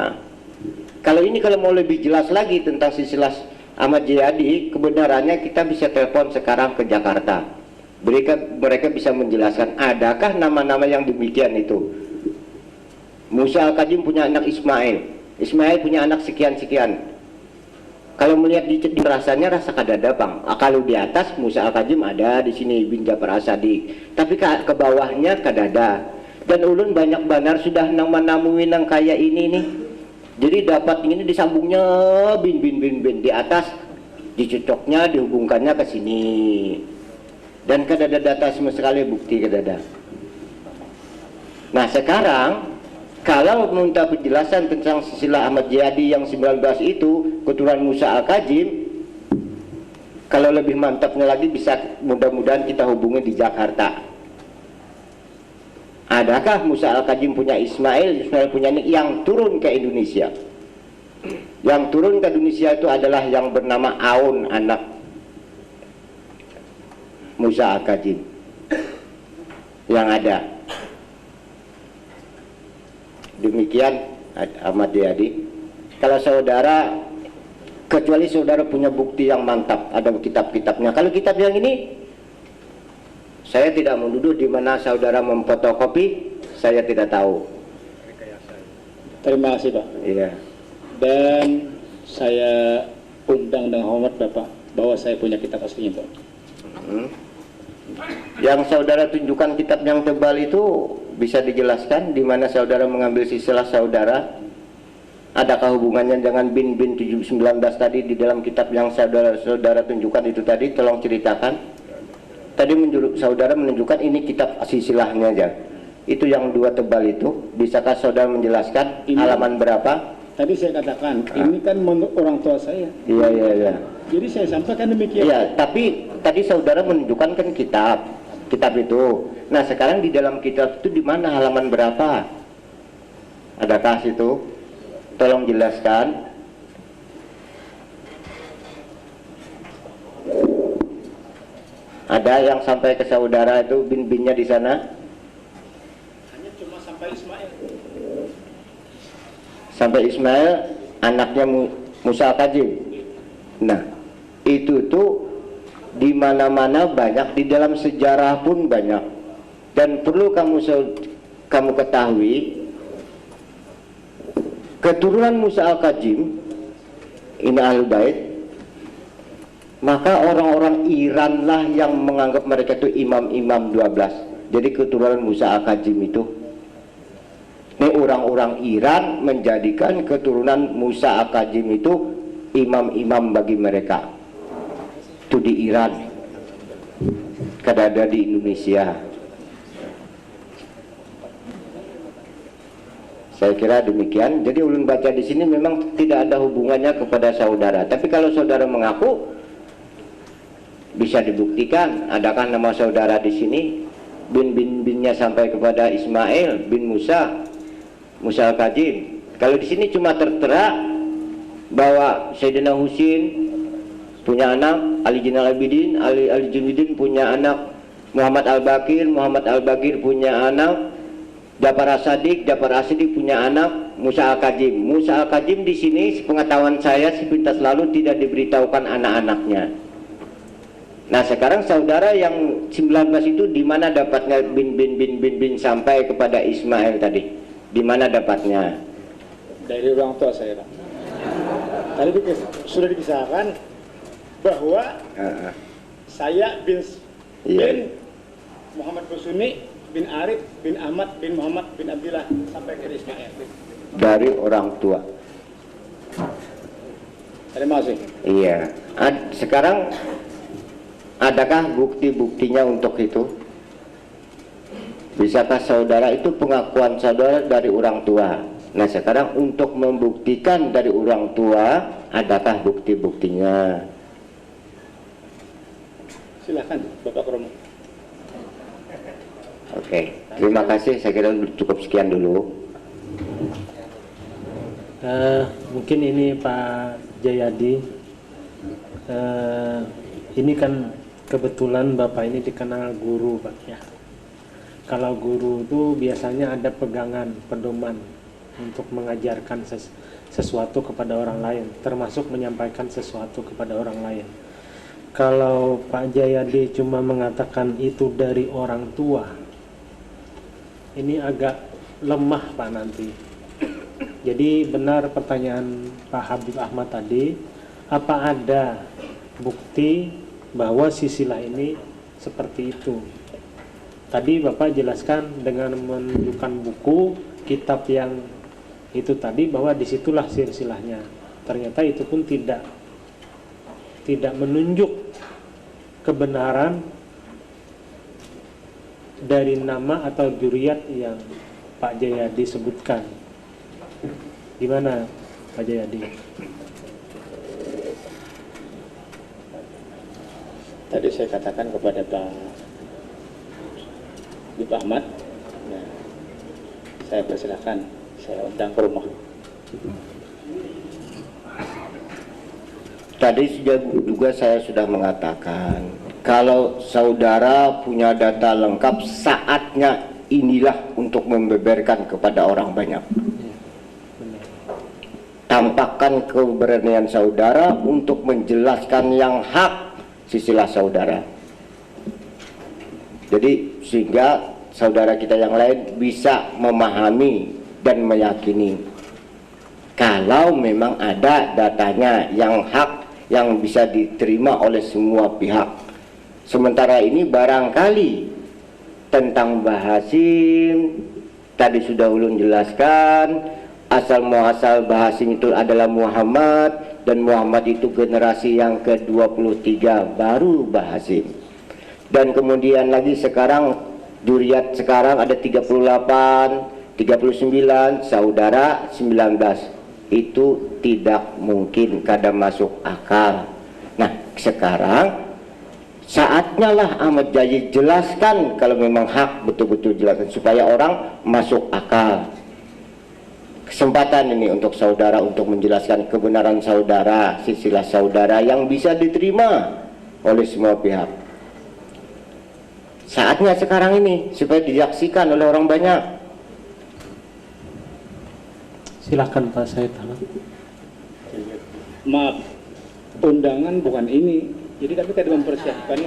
Speaker 2: Kalau ini kalau mau lebih jelas lagi tentang silsilah Ahmad Jayadi, kebenarannya kita bisa telepon sekarang ke Jakarta. Mereka bisa menjelaskan adakah nama-nama yang demikian itu. Musa Al-Kazim punya anak Ismail, Ismail punya anak sekian-sekian. Kalau melihat di rasanya rasa kadada bang. Kalau di atas Musa Al-Kazim ada di sini bin Ja'far As-Sadiq, tapi ke bawahnya kadada. Dan ulun banyak benar sudah nama-namuin yang kayak ini nih. Jadi dapat ini disambungnya bin di atas, dicocoknya dihubungkannya ke sini. Dan kadada data sama sekali bukti kadada. Nah sekarang kalau minta penjelasan tentang silsilah Ahmad Jayadi yang 19 itu keturunan Musa Al-Kazim, kalau lebih mantapnya lagi bisa mudah-mudahan kita hubungi di Jakarta. Adakah Musa Al-Kazim punya Ismail, Ismail punya ini yang turun ke Indonesia? Yang turun ke Indonesia itu adalah yang bernama Aun, anak Musa Al-Kazim yang ada. Demikian Ahmad Jayadi. Kalau saudara, kecuali saudara punya bukti yang mantap, ada kitab-kitabnya. Kalau kitab yang ini, saya tidak menuduh di mana saudara memfotokopi, saya tidak tahu.
Speaker 3: Terima kasih Pak.
Speaker 2: Iya.
Speaker 3: Dan saya undang dengan hormat Bapak bahwa saya punya kitab aslinya Pak.
Speaker 2: Yang saudara tunjukkan kitab yang tebal itu bisa dijelaskan di mana saudara mengambil silsilah saudara? Adakah hubungannya dengan bin 19 tadi di dalam kitab yang saudara tunjukkan itu tadi? Tolong ceritakan. Tadi saudara menunjukkan ini kitab silsilahnya aja. Itu yang dua tebal itu. Bisakah saudara menjelaskan halaman berapa?
Speaker 3: Tadi saya katakan ini kan menurut orang tua saya.
Speaker 2: Iya.
Speaker 3: Jadi saya sampaikan demikian.
Speaker 2: Iya, tapi tadi saudara menunjukkan kan kitab itu. Nah, sekarang di dalam kitab itu di mana halaman berapa? Adakah situ? Tolong jelaskan. Ada yang sampai ke saudara itu bin-binnya di sana?
Speaker 3: Hanya cuma sampai Ismail.
Speaker 2: Sampai Ismail, anaknya Musa Al-Kazim. Nah, itu tuh di mana-mana banyak, di dalam sejarah pun banyak. Dan perlu kamu ketahui, keturunan Musa Al-Kazim ini Ahlul Bait, maka orang-orang Iran lah yang menganggap mereka itu imam-imam 12. Jadi keturunan Musa Al-Kazim itu, ini orang-orang Iran menjadikan keturunan Musa Al-Kazim itu imam-imam bagi mereka. Itu di Iran, kadada di Indonesia. Saya kira demikian. Jadi ulun baca di sini memang tidak ada hubungannya kepada saudara. Tapi kalau saudara mengaku, bisa dibuktikan. Adakah nama saudara di sini? Bin-binnya sampai kepada Ismail bin Musa Al-Kazim. Kalau di sini cuma tertera bahwa Sayyidina Husin punya anak, Ali Zainal Abidin, Ali Junidin punya anak, Muhammad Al-Bakir punya anak, Ja'far As-Sadiq punya anak, Musa Al-Kazim. Musa Al-Kazim di sini sepengetahuan saya sepintas lalu tidak diberitahukan anak-anaknya. Nah sekarang saudara yang 19 itu di mana dapatnya bin sampai kepada Ismail tadi? Di mana dapatnya?
Speaker 3: Dari orang tua saya Pak. Tadi sudah dikisahkan bahwa saya bin Muhammad Busuni bin Arif bin Ahmad bin Muhammad bin Abdillah sampai ke Ismail
Speaker 2: dari orang tua.
Speaker 3: Terima kasih.
Speaker 2: Iya. Sekarang adakah bukti-buktinya untuk itu? Bisakah saudara itu pengakuan saudara dari orang tua? Nah sekarang untuk membuktikan dari orang tua, adakah bukti-buktinya?
Speaker 3: Silakan Bapak Kromo.
Speaker 2: Oke, terima kasih. Saya kira cukup sekian dulu.
Speaker 1: Mungkin ini Pak Jayadi, ini kan kebetulan Bapak ini dikenal guru Pak ya. Kalau guru itu biasanya ada pegangan, pedoman untuk mengajarkan sesuatu kepada orang lain, termasuk menyampaikan sesuatu kepada orang lain. kalau Pak Jayadi cuma mengatakan itu dari orang tua, ini agak lemah Pak nanti. Jadi benar pertanyaan Pak Habib Ahmad tadi, apa ada bukti bahwa silsilah ini seperti itu? Tadi Bapak jelaskan dengan menunjukkan buku, kitab yang itu tadi, bahwa disitulah silsilahnya. Ternyata itu pun tidak menunjuk kebenaran dari nama atau juriyat yang Pak Jayadi sebutkan. Gimana Pak Jayadi?
Speaker 3: Tadi saya katakan kepada Pak Habib Ahmad, nah, saya persilahkan, saya undang ke rumah.
Speaker 2: Tadi juga saya sudah mengatakan, kalau saudara punya data lengkap, saatnya inilah untuk membeberkan kepada orang banyak. Tampakkan keberanian saudara untuk menjelaskan yang hak silsilah saudara. Jadi sehingga saudara kita yang lain bisa memahami dan meyakini kalau memang ada datanya yang hak, yang bisa diterima oleh semua pihak. Sementara ini barangkali tentang Mbah Hasyim tadi sudah ulun jelaskan, asal muasal Mbah Hasyim itu adalah Muhammad, dan Muhammad itu generasi yang ke-23 baru Mbah Hasyim. Dan kemudian lagi sekarang juriyat sekarang ada 38, 39, saudara 19. Itu tidak mungkin, kadang masuk akal. Nah sekarang saatnya lah Ahmad Jayadi jelaskan, kalau memang hak betul-betul jelaskan supaya orang masuk akal. Kesempatan ini untuk saudara untuk menjelaskan kebenaran saudara, silsilah saudara yang bisa diterima oleh semua pihak. Saatnya sekarang ini supaya disaksikan oleh orang banyak.
Speaker 1: Silahkan Pak Said Ahmad.
Speaker 3: Maaf, undangan bukan ini. Jadi kami tadi mempersiapkan.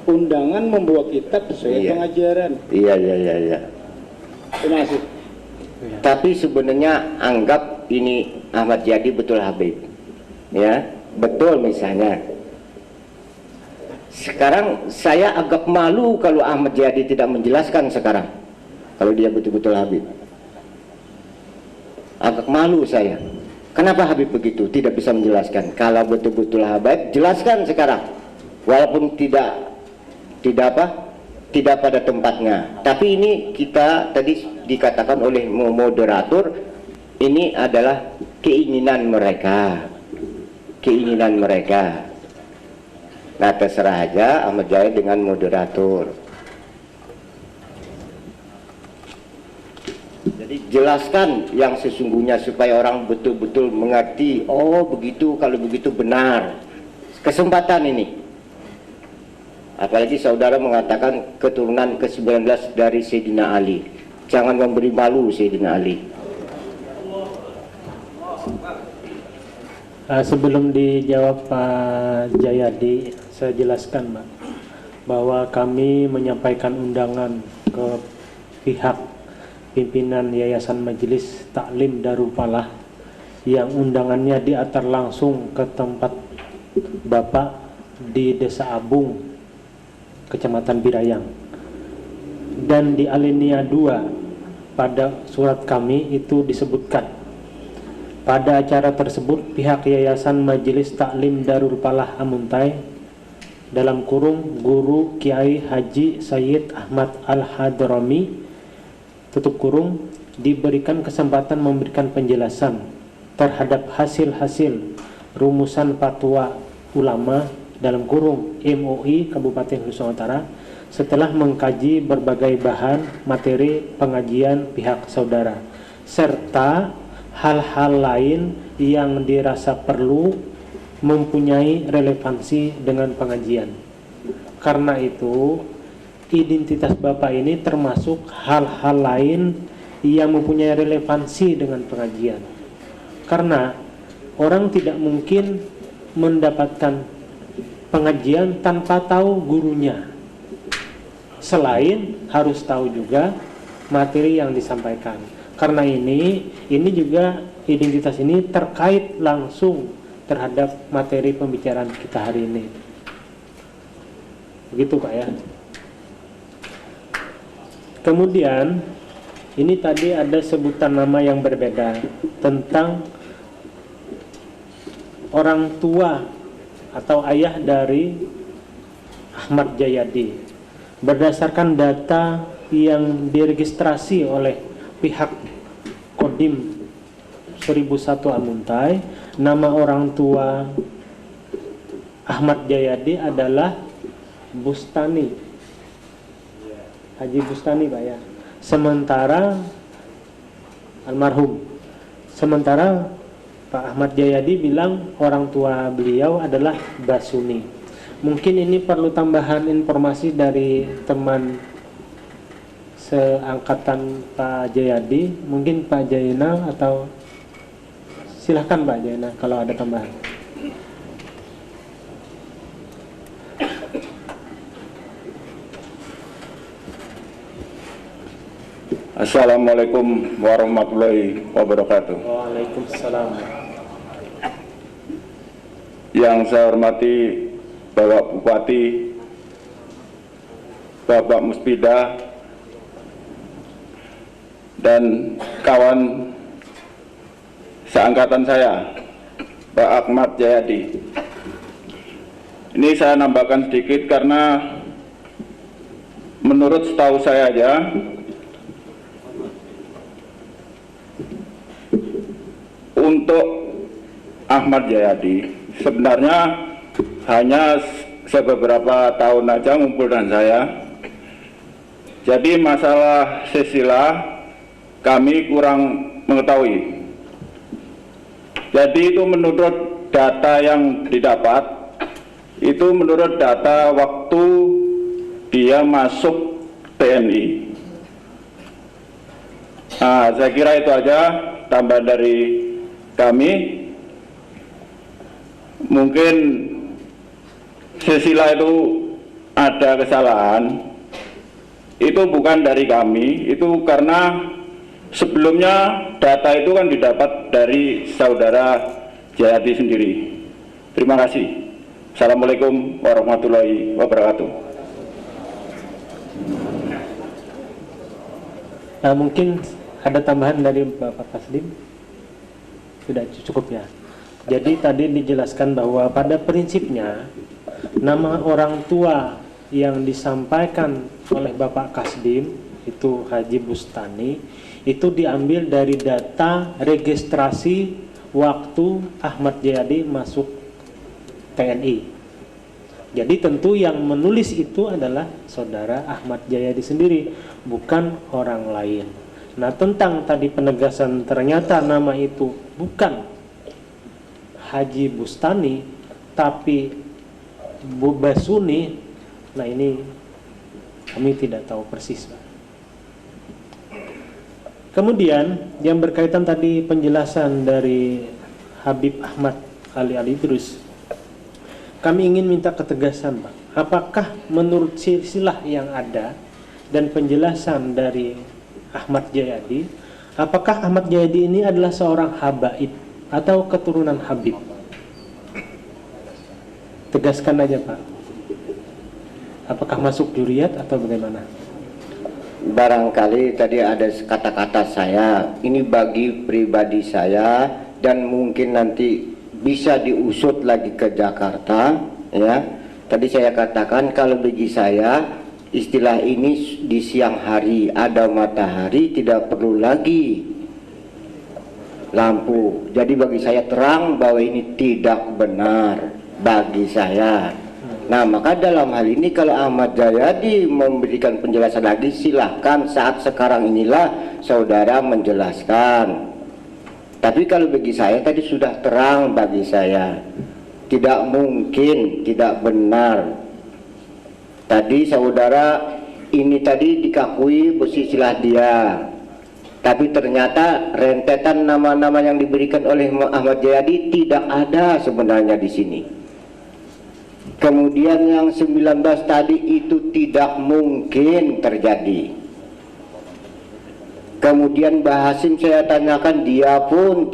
Speaker 3: Undangan membawa kitab sesuai pengajaran.
Speaker 2: Iya.
Speaker 3: Terima kasih.
Speaker 2: Tapi sebenarnya anggap ini Ahmad Jayadi betul Habib, ya betul misalnya. Sekarang saya agak malu kalau Ahmad Jayadi tidak menjelaskan sekarang, kalau dia betul-betul Habib. Agak malu saya. Kenapa Habib begitu tidak bisa menjelaskan? Kalau betul-betul Habib, jelaskan sekarang, walaupun tidak pada tempatnya. Tapi ini kita tadi dikatakan oleh moderator, ini adalah keinginan mereka. Nah terserah aja Ahmad Jayadi dengan moderator. Jadi jelaskan yang sesungguhnya supaya orang betul-betul mengerti. Oh begitu, kalau begitu benar. Kesempatan ini. Apalagi saudara mengatakan keturunan ke-19 dari Sayyidina Ali. Jangan memberi malu Sayyidina Ali.
Speaker 1: Sebelum dijawab Pak Jayadi, saya jelaskan Pak, bahwa kami menyampaikan undangan ke pihak pimpinan Yayasan Majelis Taklim Darul Falah yang undangannya diantar langsung ke tempat Bapak di Desa Abung, Kecamatan Birayang, dan di alinea 2 pada surat kami itu disebutkan, pada acara tersebut pihak Yayasan Majelis Taklim Darul Falah Amuntai dalam kurung Guru Kiai Haji Sayyid Ahmad Al-Hadrami tutup kurung diberikan kesempatan memberikan penjelasan terhadap hasil-hasil rumusan fatwa ulama dalam kurung MUI Kabupaten Nusa Utara setelah mengkaji berbagai bahan materi pengajian pihak saudara serta hal-hal lain yang dirasa perlu mempunyai relevansi dengan pengajian. Karena itu identitas Bapak ini termasuk hal-hal lain yang mempunyai relevansi dengan pengajian. Karena orang tidak mungkin mendapatkan pengajian tanpa tahu gurunya. Selain harus tahu juga materi yang disampaikan. Karena ini juga identitas ini terkait langsung terhadap materi pembicaraan kita hari ini. Begitu Pak ya. Kemudian ini tadi ada sebutan nama yang berbeda tentang orang tua atau ayah dari Ahmad Jayadi. Berdasarkan data yang diregistrasi oleh pihak Kodim 1001 Al-Muntai, nama orang tua Ahmad Jayadi adalah Bustani, Haji Bustani Pak ya. Sementara almarhum, sementara Pak Ahmad Jayadi bilang orang tua beliau adalah Basuni. Mungkin ini perlu tambahan informasi dari teman seangkatan Pak Jayadi, mungkin Pak Jainal, atau silahkan Pak Jainal kalau ada tambahan.
Speaker 4: Assalamualaikum warahmatullahi wabarakatuh.
Speaker 1: Waalaikumsalam.
Speaker 4: Yang saya hormati Bapak Bupati, Bapak Muspida, dan kawan seangkatan saya, Pak Ahmad Jayadi. Ini saya nambahkan sedikit karena menurut setahu saya aja, untuk Ahmad Jayadi sebenarnya hanya beberapa tahun aja ngumpul dengan saya. Jadi masalah silsilah kami kurang mengetahui. Jadi itu menurut data yang didapat, itu menurut data waktu dia masuk TNI. Nah, saya kira itu aja tambah dari kami. Mungkin silsilah itu ada kesalahan, itu bukan dari kami, itu karena sebelumnya data itu kan didapat dari saudara Jayadi sendiri. Terima kasih. Assalamualaikum warahmatullahi wabarakatuh.
Speaker 1: Nah, mungkin ada tambahan dari Bapak Kasdim? Sudah cukup ya. Jadi tadi dijelaskan bahwa pada prinsipnya nama orang tua yang disampaikan oleh Bapak Kasdim itu Haji Bustani itu diambil dari data registrasi waktu Ahmad Jayadi masuk TNI. Jadi tentu yang menulis itu adalah saudara Ahmad Jayadi sendiri, bukan orang lain. Nah, tentang tadi penegasan ternyata nama itu bukan Haji Bustani tapi Bu Basuni. Nah, ini kami tidak tahu persis, Pak. Kemudian yang berkaitan tadi penjelasan dari Habib Ahmad Ali Idrus, kami ingin minta ketegasan, Pak. Apakah menurut silsilah yang ada dan penjelasan dari Ahmad Jayadi, apakah Ahmad Jayadi ini adalah seorang habaib atau keturunan Habib? Tegaskan aja, Pak. Apakah masuk juriyat atau bagaimana?
Speaker 2: Barangkali tadi ada kata-kata saya, ini bagi pribadi saya, dan mungkin nanti bisa diusut lagi ke Jakarta, ya. Tadi saya katakan kalau bagi saya istilah ini di siang hari ada matahari tidak perlu lagi lampu. Jadi bagi saya terang bahwa ini tidak benar bagi saya. Nah, maka dalam hal ini kalau Ahmad Jayadi memberikan penjelasan lagi, silahkan saat sekarang inilah saudara menjelaskan. Tapi kalau bagi saya tadi sudah terang bagi saya, tidak mungkin, tidak benar. Tadi saudara ini tadi dikakui bersilsilah dia, Tapi ternyata rentetan nama-nama yang diberikan oleh Ahmad Jayadi tidak ada sebenarnya di sini. Kemudian yang 19 tadi itu tidak mungkin terjadi. Kemudian Mbah Hasim saya tanyakan, dia pun